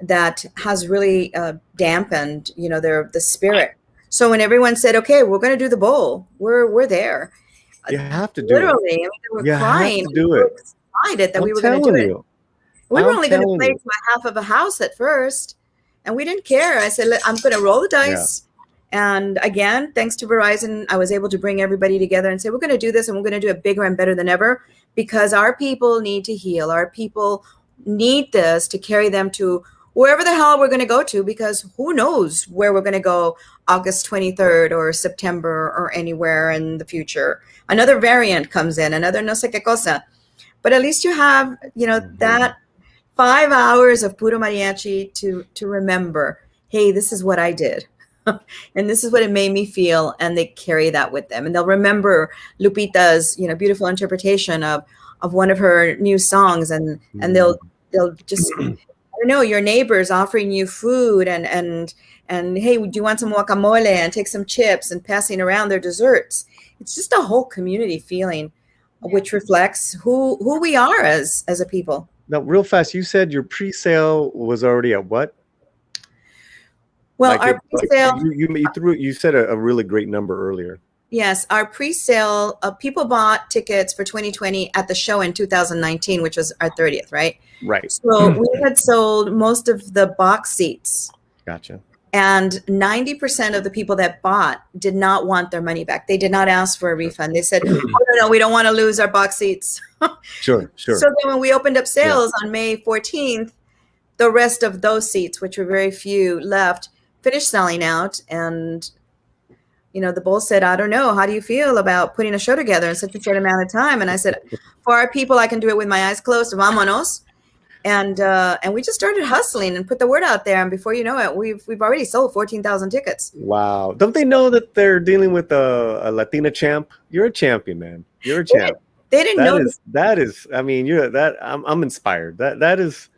that has really dampened, the spirit. So when everyone said, "Okay, we're going to do the bowl," we're there. You have to do literally, it. I mean, they were crying. Have to do it. Excited that we were going to do it. We were only going to play to half of a house at first, and we didn't care. I said, "I'm going to roll the dice." Yeah. And again, thanks to Verizon, I was able to bring everybody together and say, we're going to do this, and we're going to do it bigger and better than ever, because our people need to heal. Our people need this to carry them to wherever the hell we're going to go to, because who knows where we're going to go August 23rd or September or anywhere in the future. Another variant comes in, another no sé qué cosa. But at least you have, that 5 hours of puro mariachi to remember, hey, this is what I did. And this is what it made me feel. And they carry that with them. And they'll remember Lupita's, beautiful interpretation of one of her new songs. And they'll just, I don't know, your neighbors offering you food and hey, do you want some guacamole, and take some chips, and passing around their desserts. It's just a whole community feeling, which reflects who we are as a people. Now, real fast, you said your pre-sale was already at what? Well, our pre-sale, you said a really great number earlier. Yes, our pre-sale, people bought tickets for 2020 at the show in 2019, which was our 30th, right? Right. So we had sold most of the box seats. Gotcha. And 90% of the people that bought did not want their money back. They did not ask for a refund. They said, oh, no, we don't want to lose our box seats. Sure. So then when we opened up sales on May 14th, the rest of those seats, which were very few left, finished selling out. And, the bull said, I don't know, how do you feel about putting a show together in such a short amount of time? And I said, for our people, I can do it with my eyes closed. Vámonos. and we just started hustling and put the word out there. And before you know it, we've already sold 14,000 tickets. Wow! Don't they know that they're dealing with a Latina champ? You're a champion, man. You're a champ. They didn't know that is. I mean, you're that. I'm inspired. That is.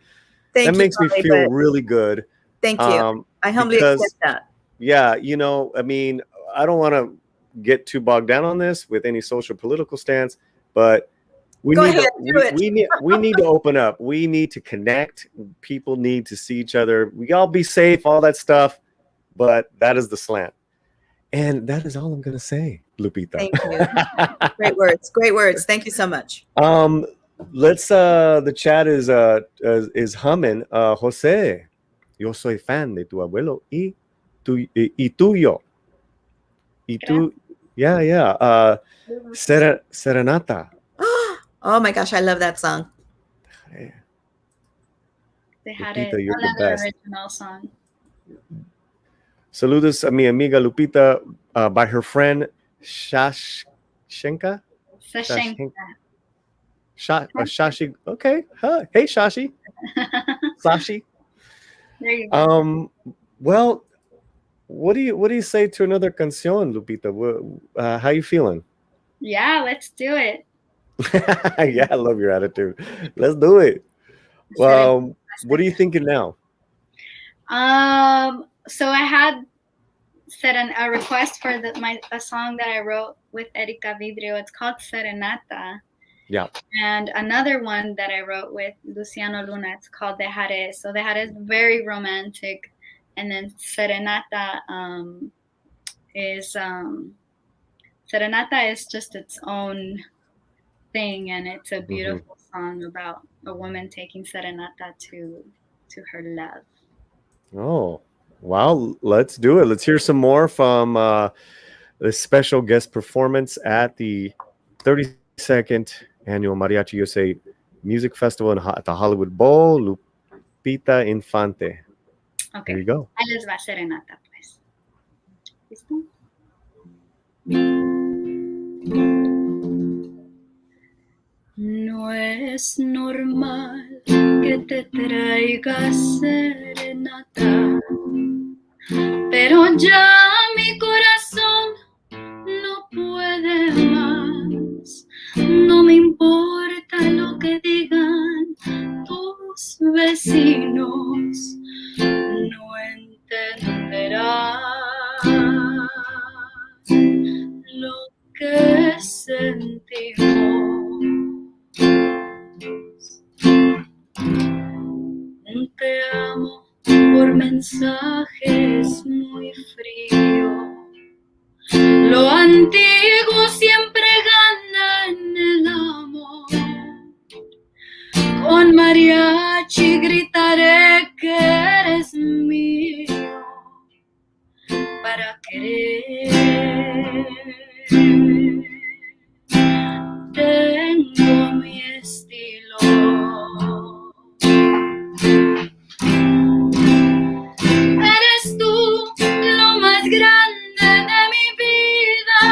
Thank that you, makes me Paulie, feel really good. Thank you. I humbly accept that. Yeah, I mean, I don't want to get too bogged down on this with any social political stance, but we need to open up. We need to connect. People need to see each other. We all be safe, all that stuff, but that is the slant. And that is all I'm going to say, Lupita. Thank you. Great words. Great words. Thank you so much. Let's the chat is humming. Jose, yo soy fan de tu abuelo y tuyo. Y tú, yeah. Serenata. Oh my gosh, I love that song. They had Lupita, you're the another best. original song. Saludos a mi amiga Lupita by her friend Shashenka. Sashenka. Shashi. Okay. Huh. Hey, Shashi. Sashi. There you go. Well, what do you say to another canción, Lupita? How you feeling? Yeah, let's do it. Yeah, I love your attitude. Let's do it. Well, what are you thinking now? So I had set a request for a song that I wrote with Erika Vidrio. It's called Serenata. Yeah. And another one that I wrote with Luciano Luna, it's called Dejaré. So Dejaré is very romantic. And then Serenata Serenata is just its own thing, and it's a beautiful song about a woman taking serenata to her love. Oh, wow. Let's do it. Let's hear some more from this special guest performance at the 32nd Annual Mariachi USA Music Festival at the Hollywood Bowl. Lupita Infante. Okay. There you go. Ahí les va Serenata, pues. ¿Listo? No es normal que te traiga serenata, pero ya mi corazón no puede más. No me importa lo que digan tus vecinos, no entenderán lo que sentimos. Te amo por mensajes muy fríos. Lo antiguo siempre gana en el amor. Con mariachi gritaré que eres mío para querer. Tengo mi estilo. Eres tú lo más grande de mi vida.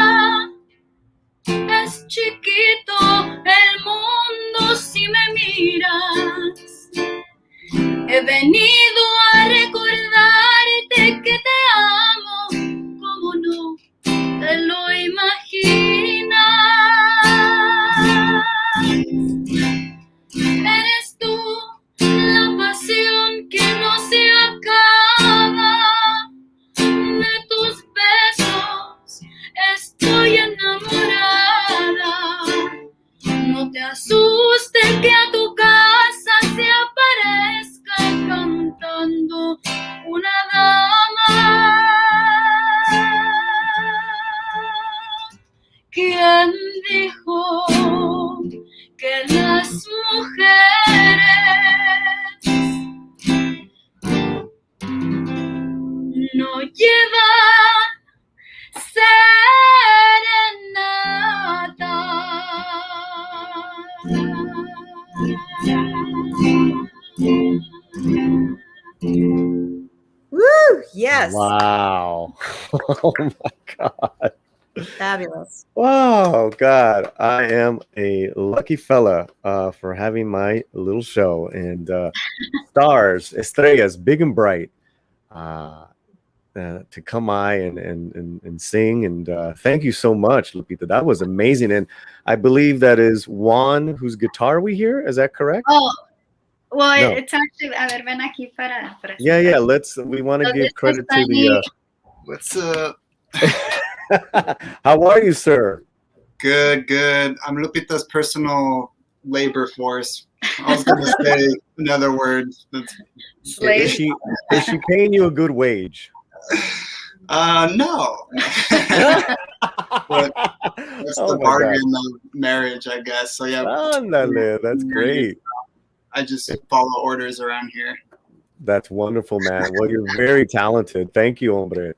Es chiquito el mundo si me miras. He venido a recordarte que te amo, como no te lo imaginas. Eres tú la pasión que no se acaba. De tus besos estoy enamorada. No te asustes que a tu casa se aparezca cantando una dama. ¿Quién dijo que las mujeres no llevan serenata? Woo! Yes. Wow. Oh my God. Fabulous. Oh God, I am a lucky fella for having my little show and stars, estrellas, big and bright, to come by and sing. And thank you so much, Lupita. That was amazing. And I believe that is Juan, whose guitar we hear. Is that correct? Oh, well, No. it's actually, a ver, ven aquí para Yeah, yeah. We want to So give this credit is to Sunny. the. What's up? How are you, sir? Good, good. I'm Lupita's personal labor force. I was going to say another word. Slave. Is she paying you a good wage? No. But that's Oh the my bargain of marriage, I guess. So yeah, Ándale, that's great. I just follow orders around here. That's wonderful, man. Well, you're very talented. Thank you, hombre.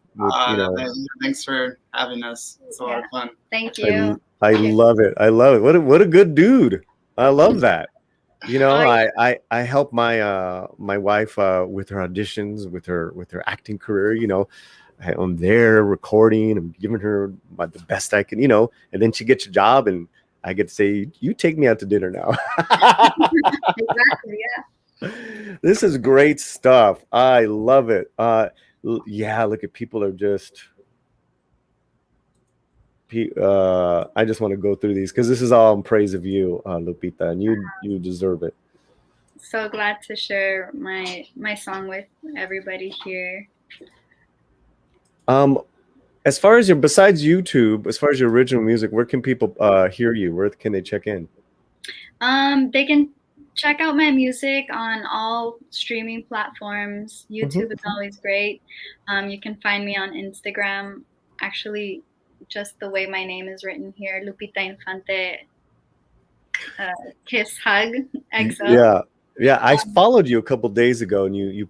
Thanks for having us. It's a lot of fun. Thank you. I love it. I love it. What a good dude. I love that. You know, I help my my wife with her auditions, with her acting career. You know, I'm there recording. I'm giving her the best I can. You know, and then she gets a job, and I get to say, "You take me out to dinner now." Exactly. Yeah. This is great stuff. I love it. Yeah, look at people are just. I just want to go through these because this is all in praise of you, Lupita, and you deserve it. So glad to share my song with everybody here. As far as besides YouTube, as far as your original music, where can people hear you? Where can they check in? They can check out my music on all streaming platforms. YouTube is always great. You can find me on Instagram. Actually, just the way my name is written here, Lupita Infante, kiss, hug, XO. Yeah. I followed you a couple days ago, and you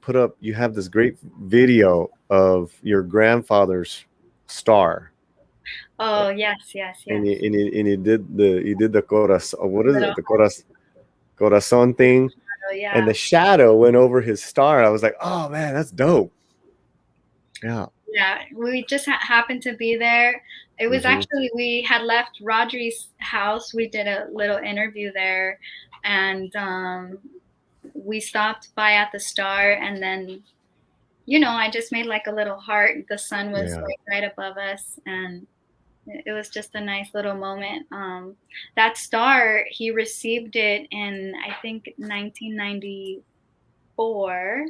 have this great video of your grandfather's star. Oh yes. And he did the corazon. What is it? The corazon thing. Oh, yeah. And the shadow went over his star. I was like, oh man, that's dope. Yeah. Yeah, we just happened to be there. It was actually, we had left Rodri's house. We did a little interview there, and we stopped by at the Star, and then, you know, I just made like a little heart. The sun was like right above us, and it was just a nice little moment. That star, he received it in, I think, 1994.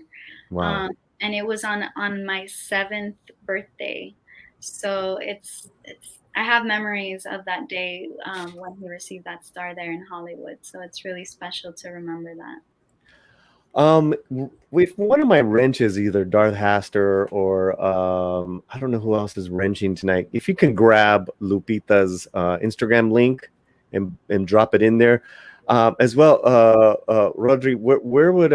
Wow. And it was on my 7th birthday. So it's I have memories of that day when he received that star there in Hollywood. So it's really special to remember that. With one of my wrenches, either Darth Haster or I don't know who else is wrenching tonight. If you can grab Lupita's Instagram link and drop it in there. As well, Rodri, where would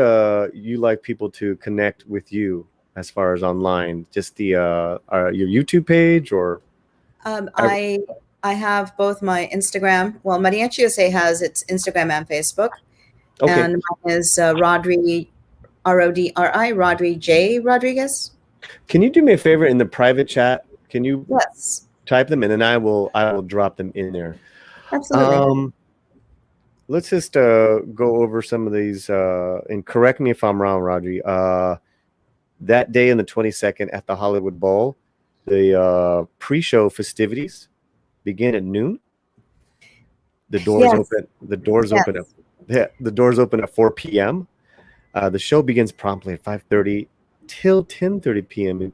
you like people to connect with you as far as online? Just the your YouTube page, or I have both my Instagram. Well, Mariachi Usa has its Instagram and Facebook, and mine is Rodri, RODRI, Rodri J Rodriguez. Can you do me a favor in the private chat? Can you type them in, and I will drop them in there. Absolutely. Let's just go over some of these, and correct me if I'm wrong, Rodri. That day on the 22nd at the Hollywood Bowl, the pre-show festivities begin at noon. The doors open. The doors open at the doors open at 4 p.m. The show begins promptly at 5:30 till 10:30 p.m.,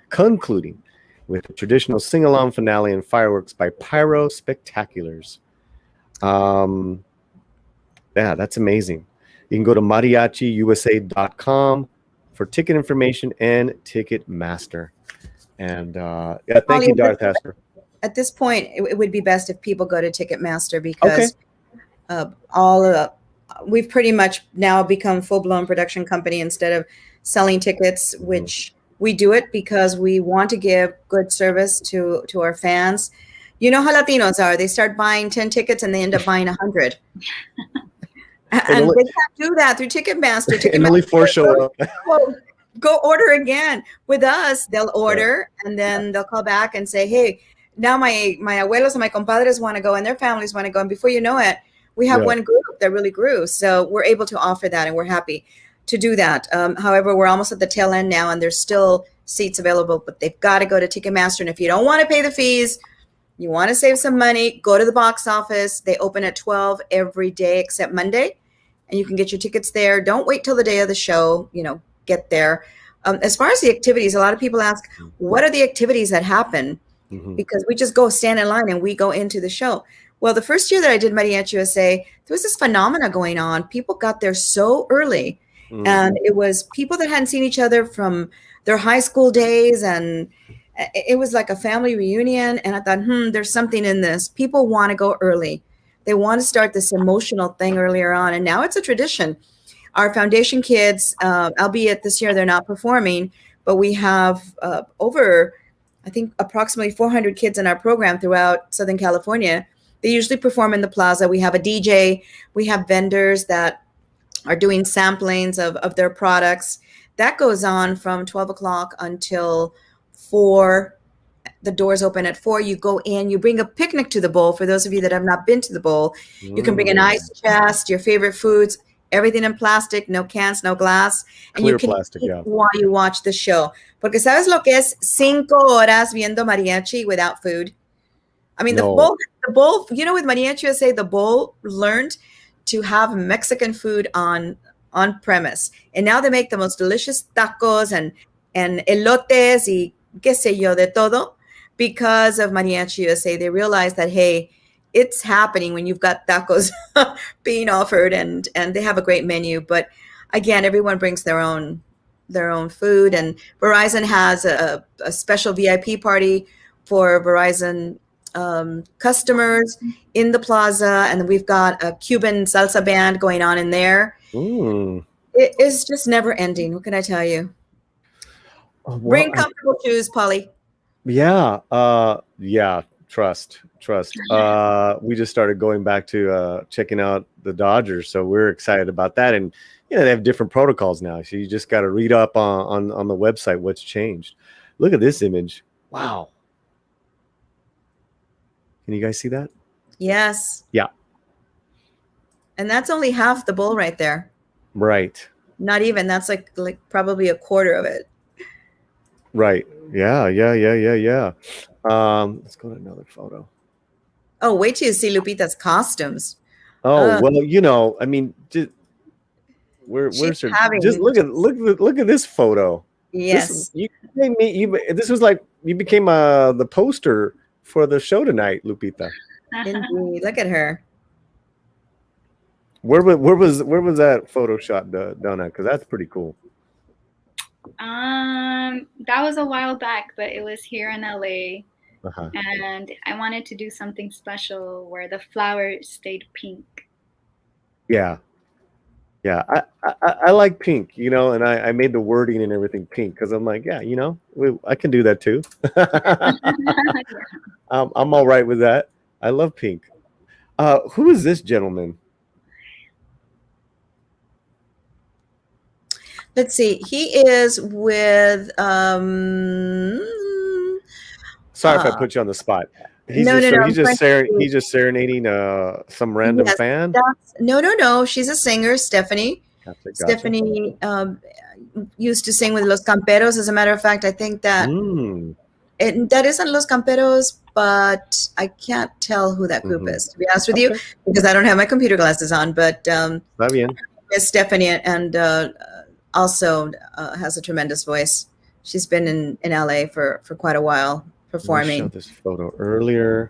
concluding with a traditional sing-along finale and fireworks by Pyro Spectaculars. Yeah, that's amazing. You can go to mariachiusa.com for ticket information and Ticketmaster. And thank you, Darth Haster. At this point, it would be best if people go to Ticketmaster because we've pretty much now become full-blown production company instead of selling tickets, which we do it because we want to give good service to our fans. You know how Latinos are. They start buying 10 tickets and they end up buying 100. And they can't do that through Ticketmaster. And only 4 show up. Well, go order again. With us, they'll order and then they'll call back and say, hey, now my abuelos and my compadres want to go and their families want to go. And before you know it, we have one group that really grew. So we're able to offer that and we're happy to do that. However, we're almost at the tail end now and there's still seats available, but they've got to go to Ticketmaster. And if you don't want to pay the fees, you want to save some money, go to the box office. They open at 12 every day except Monday, and you can get your tickets there. Don't wait till the day of the show, get there. As far as the activities, a lot of people ask, what are the activities that happen? Because we just go stand in line and we go into the show. Well, the first year that I did Mariachi USA, there was this phenomena going on. People got there so early, and it was people that hadn't seen each other from their high school days, and it was like a family reunion. And I thought, there's something in this. People want to go early. They want to start this emotional thing earlier on, and now it's a tradition. Our foundation kids, albeit this year they're not performing, but we have over, I think, approximately 400 kids in our program throughout Southern California. They usually perform in the plaza. We have a DJ. We have vendors that are doing samplings of their products. That goes on from 12 o'clock until 4. The doors open at 4. You go in, you bring a picnic to the bowl. For those of you that have not been to the bowl, you can bring an ice chest, your favorite foods, everything in plastic, no cans, no glass. And Clear you can plastic, eat while you watch the show. Porque sabes lo que es 5 horas viendo mariachi without food? I mean, the bowl, with Mariachi USA, the bowl learned to have Mexican food on premise. And now they make the most delicious tacos and elotes y qué sé yo de todo because of Mariachi USA. They realize that, hey, it's happening when you've got tacos being offered, and they have a great menu. But again, everyone brings their own food, and Verizon has a special VIP party for Verizon customers in the plaza, and we've got a Cuban salsa band going on in there. It is just never ending. What can I tell you? Bring comfortable shoes, Paulie. Yeah. Trust. We just started going back to checking out the Dodgers, so we're excited about that. And they have different protocols now, so you just got to read up on the website what's changed. Look at this image. Wow. Can you guys see that? Yes. Yeah. And that's only half the bowl right there. Right. Not even. That's like probably a quarter of it. Right. Yeah. Let's go to another photo. Oh, wait till you see Lupita's costumes. Oh, well, I mean, just look at this photo. Yes. This was like you became the poster for the show tonight, Lupita. Indeed. Look at her. Where was that photo shot done at? Because that's pretty cool. That was a while back, but it was here in LA. And I wanted to do something special where the flower stayed pink. Yeah. I like pink, and I made the wording and everything pink because I'm like, I can do that too. I'm all right with that. I love pink. Who is this gentleman? Let's see. He is with. Sorry if I put you on the spot. He's just serenading some random fan. No. She's a singer, Stephanie. Gotcha. Stephanie used to sing with Los Camperos. As a matter of fact, I think that that isn't Los Camperos, but I can't tell who that group is, to be honest with you, because I don't have my computer glasses on. But Stephanie, and also has a tremendous voice. She's been in LA for quite a while performing. Show this photo earlier.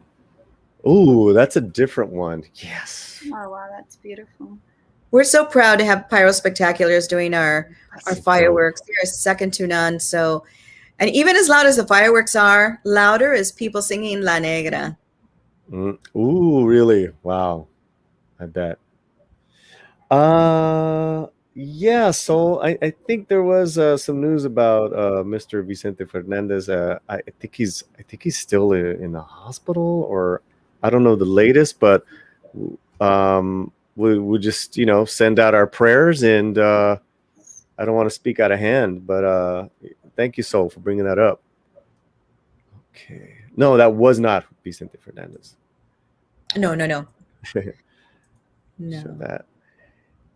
Ooh, that's a different one. Yes. Oh wow, that's beautiful. We're so proud to have Pyro Spectaculars doing our fireworks. They're second to none. So, and even as loud as the fireworks are, louder is people singing La Negra. Ooh, really? Wow. I bet. Yeah, so I think there was some news about Mr. Vicente Fernandez. I think he's still in the hospital, or I don't know the latest, but we just send out our prayers, and I don't want to speak out of hand, but thank you, Sol, for bringing that up. Okay. No, that was not Vicente Fernandez. No. So No. that.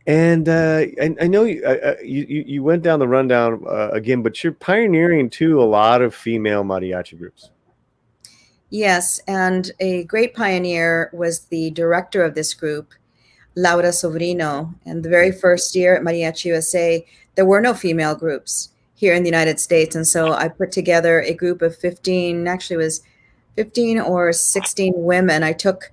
And I know you went down the rundown again, but you're pioneering too a lot of female mariachi groups. Yes, and a great pioneer was the director of this group, Laura Sobrino. And the very first year at Mariachi USA, there were no female groups here in the United States. And so I put together a group of 15, actually it was 15 or 16 women. I took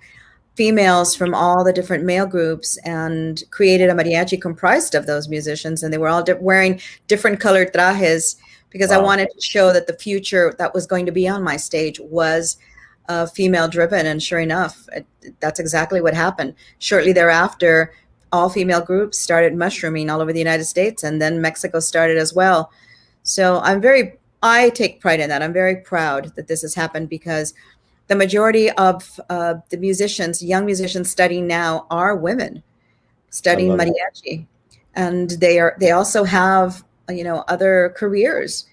females from all the different male groups and created a mariachi comprised of those musicians. And they were all wearing different colored trajes because I wanted to show that the future that was going to be on my stage was female driven. And sure enough, that's exactly what happened. Shortly thereafter, all female groups started mushrooming all over the United States, and then Mexico started as well. So I take pride in that. I'm very proud that this has happened because the majority of the musicians, young musicians studying now, are women studying mariachi, and they also have other careers.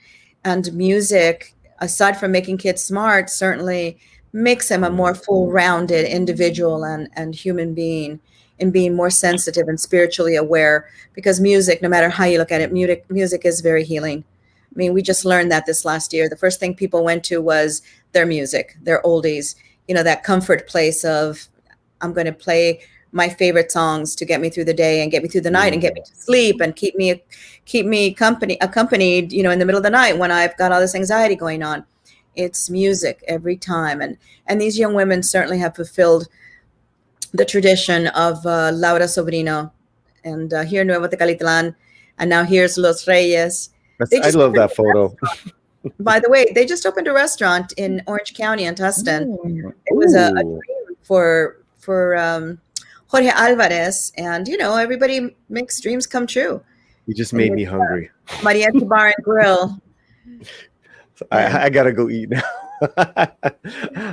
And music, aside from making kids smart, certainly makes them a more full-rounded individual and human being, and being more sensitive and spiritually aware. Because music, no matter how you look at it, music is very healing. I mean, we just learned that this last year. The first thing people went to was their music, their oldies, that comfort place of, I'm going to play my favorite songs to get me through the day and get me through the night and get me to sleep and keep me accompanied, in the middle of the night when I've got all this anxiety going on. It's music every time. And these young women certainly have fulfilled the tradition of Laura Sobrino, and here Nuevo Tecalitlan, and now here's Los Reyes. I love that photo. By the way, they just opened a restaurant in Orange County in Tustin. It was a dream for Jorge Alvarez, and everybody makes dreams come true. You just made me hungry. Mariachi Bar and Grill. So I gotta go eat now.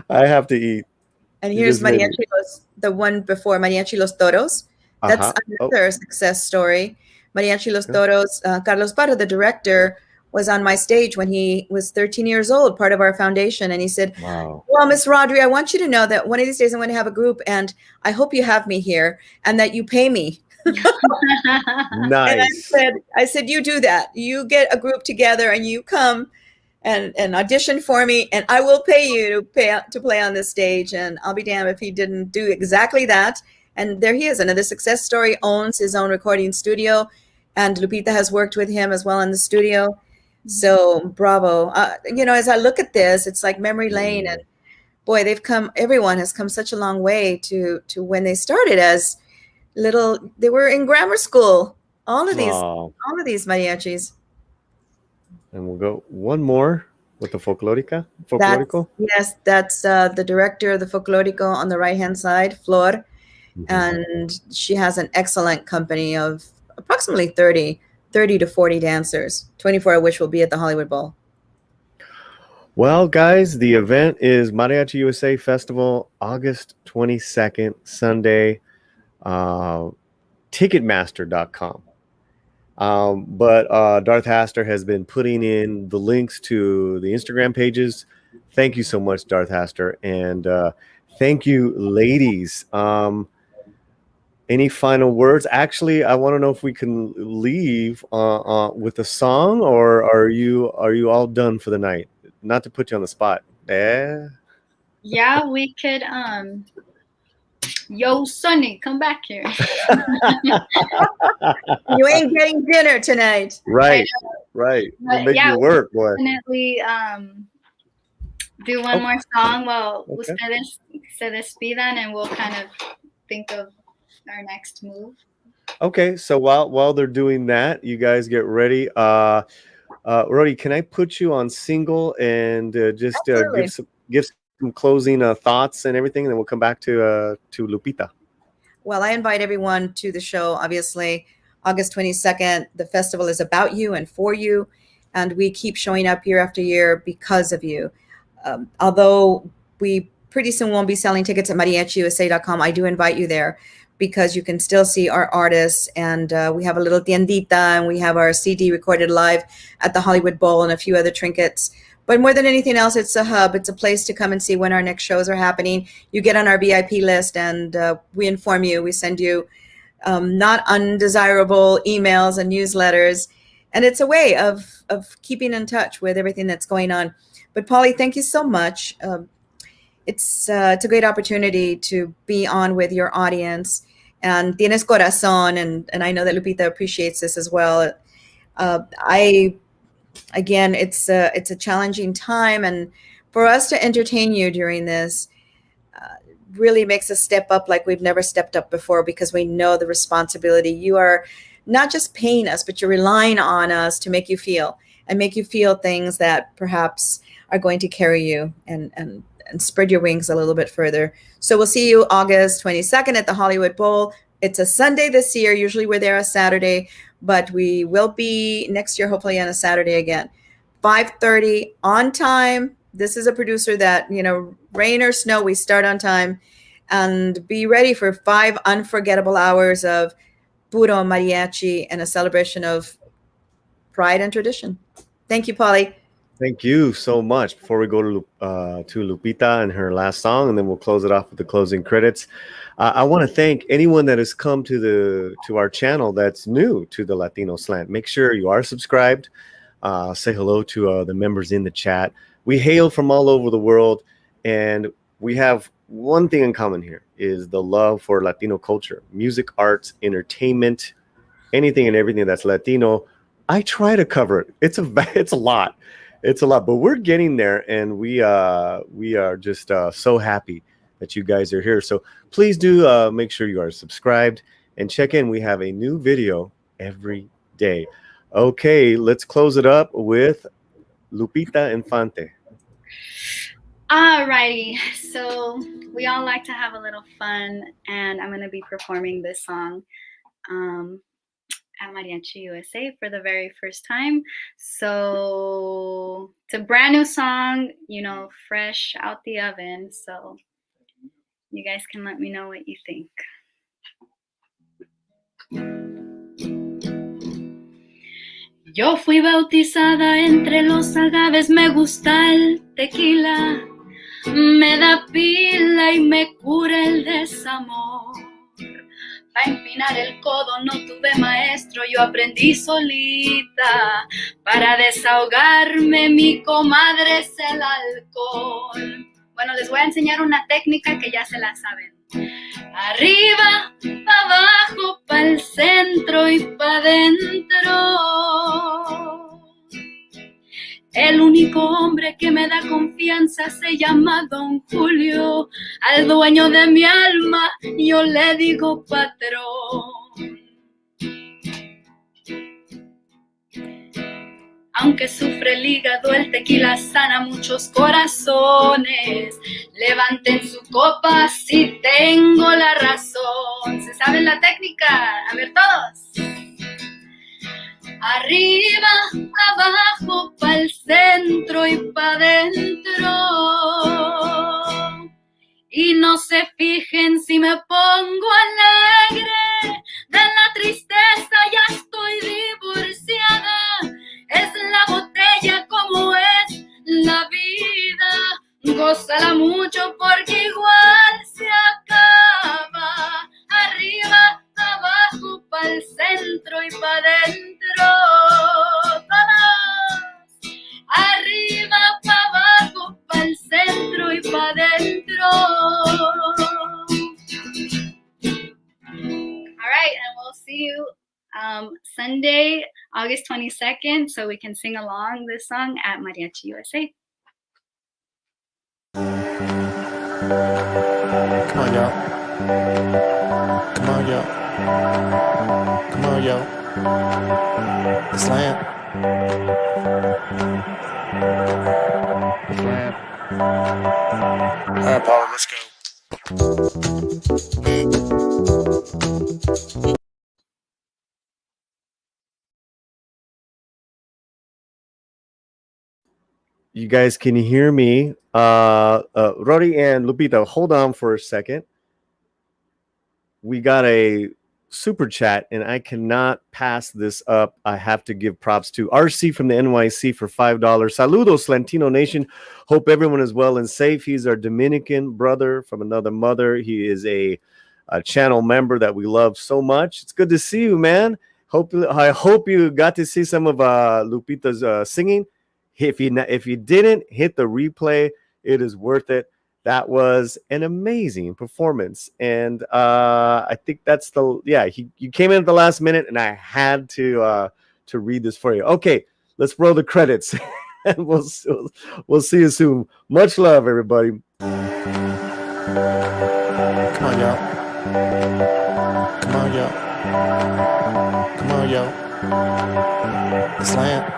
I have to eat. And here's Mariachi the one before Mariachi Los Toros. That's another success story. Mariachi Los Toros, Carlos Parra, the director, was on my stage when he was 13 years old, part of our foundation. And he said, wow, well, Miss Rodri, I want you to know that one of these days I'm going to have a group, and I hope you have me here and that you pay me. Nice. And I said, you do that. You get a group together and you come and audition for me, and I will pay you to play on this stage. And I'll be damned if he didn't do exactly that. And there he is, another success story, owns his own recording studio, and Lupita has worked with him as well in the studio. So bravo. As I look at this, it's like memory lane, and boy, everyone has come such a long way to when they started as they were in grammar school. All of these mariachis. And we'll go one more with the Folklorico. That's the director of the Folklorico on the right-hand side, Flor. Mm-hmm. And she has an excellent company of approximately 30 to 40 dancers, 24 of which will be at the Hollywood Bowl. Well, guys, the event is Mariachi USA Festival, August 22nd, Sunday, Ticketmaster.com. But Darth Haster has been putting in the links to the Instagram pages. Thank you so much, Darth Haster. And thank you, ladies. Any final words? Actually, I want to know if we can leave with a song, or are you all done for the night? Not to put you on the spot. Yeah, we could. Yo, Sonny, come back here. You ain't getting dinner tonight. Right. You'll make you work, boy. Definitely do one more song. Well, ustedes se despidan, and we'll kind of think of our next move. Okay, so while they're doing that, you guys get ready. Rodi, can I put you on single and just give some closing thoughts and everything, and then we'll come back to Lupita. Well, I invite everyone to the show. Obviously, August 22nd, the festival is about you and for you, and we keep showing up year after year because of you. Although we pretty soon won't be selling tickets at mariachiusa.com, I do invite you there because you can still see our artists, and we have a little tiendita, and we have our CD recorded live at the Hollywood Bowl and a few other trinkets. But more than anything else, it's a hub. It's a place to come and see when our next shows are happening. You get on our VIP list, and we inform you. We send you not undesirable emails and newsletters. And it's a way of keeping in touch with everything that's going on. But Paulie, thank you so much. It's a great opportunity to be on with your audience. And tienes corazón, and I know that Lupita appreciates this as well. Again, it's a challenging time, and for us to entertain you during this really makes us step up like we've never stepped up before, because we know the responsibility. You are not just paying us, but you're relying on us to make you feel things that perhaps are going to carry you and spread your wings a little bit further. So we'll see you August 22nd at the Hollywood Bowl. It's a Sunday this year. Usually we're there a Saturday, but we will be next year, hopefully on a Saturday again. 5:30 on time. This is a producer that, rain or snow, we start on time, and be ready for 5 unforgettable hours of puro mariachi and a celebration of pride and tradition. Thank you, Paulie. Thank you so much. Before we go to Lupita and her last song, and then we'll close it off with the closing credits, I want to thank anyone that has come to our channel that's new to the Latino Slant. Make sure you are subscribed. Say hello to the members in the chat. We hail from all over the world, and we have one thing in common here, is the love for Latino culture, music, arts, entertainment, anything and everything that's Latino. I try to cover it. It's a lot. It's a lot, but we're getting there, and we are just so happy that you guys are here. So please do make sure you are subscribed and check in. We have a new video every day. Okay, let's close it up with Lupita Infante. Alrighty, so we all like to have a little fun, and I'm going to be performing this song at Mariachi USA for the very first time. So it's a brand new song, fresh out the oven. So you guys can let me know what you think. Yo fui bautizada entre los agaves, me gusta el tequila, me da pila y me cura el desamor. Pa' empinar el codo no tuve maestro, yo aprendí solita. Para desahogarme mi comadre es el alcohol. Bueno, les voy a enseñar una técnica que ya se la saben. Arriba, pa' abajo, pa'l centro y pa' dentro. El único hombre que me da confianza se llama Don Julio. Al dueño de mi alma yo le digo patrón. Aunque sufre el hígado, el tequila sana muchos corazones. Levanten su copa si tengo la razón. ¿Se saben la técnica? A ver todos. Arriba, abajo, pa'l centro y pa' dentro. Y no se fijen si me pongo alegre. De la tristeza ya estoy divorciada. Es la botella como es la vida. Gózala mucho porque igual se acaba. Arriba, abajo, pa'l centro y pa' dentro. Todos. Arriba, pa' abajo, pa'l centro y pa' dentro. All right, and we'll see you Sunday, August 22nd, so we can sing along this song at Mariachi USA. Come on, y'all. Come on, y'all. Come on, y'all. The slant. The slant. All right, Paulie, let's go. You guys can hear me? Rodi and Lupita, hold on for a second. We got a super chat, and I cannot pass this up. I have to give props to RC from the NYC for $5. Saludos, Latino Nation. Hope everyone is well and safe. He's our Dominican brother from another mother. He is a channel member that we love so much. It's good to see you, man. I hope you got to see some of Lupita's singing. If you didn't, hit the replay. It is worth it. That was an amazing performance, and I think that's you came in at the last minute, and I had to read this for you. Okay, let's roll the credits, and we'll see you soon. Much love, everybody. Come on, y'all. Come on, y'all. Come on, y'all. It's land.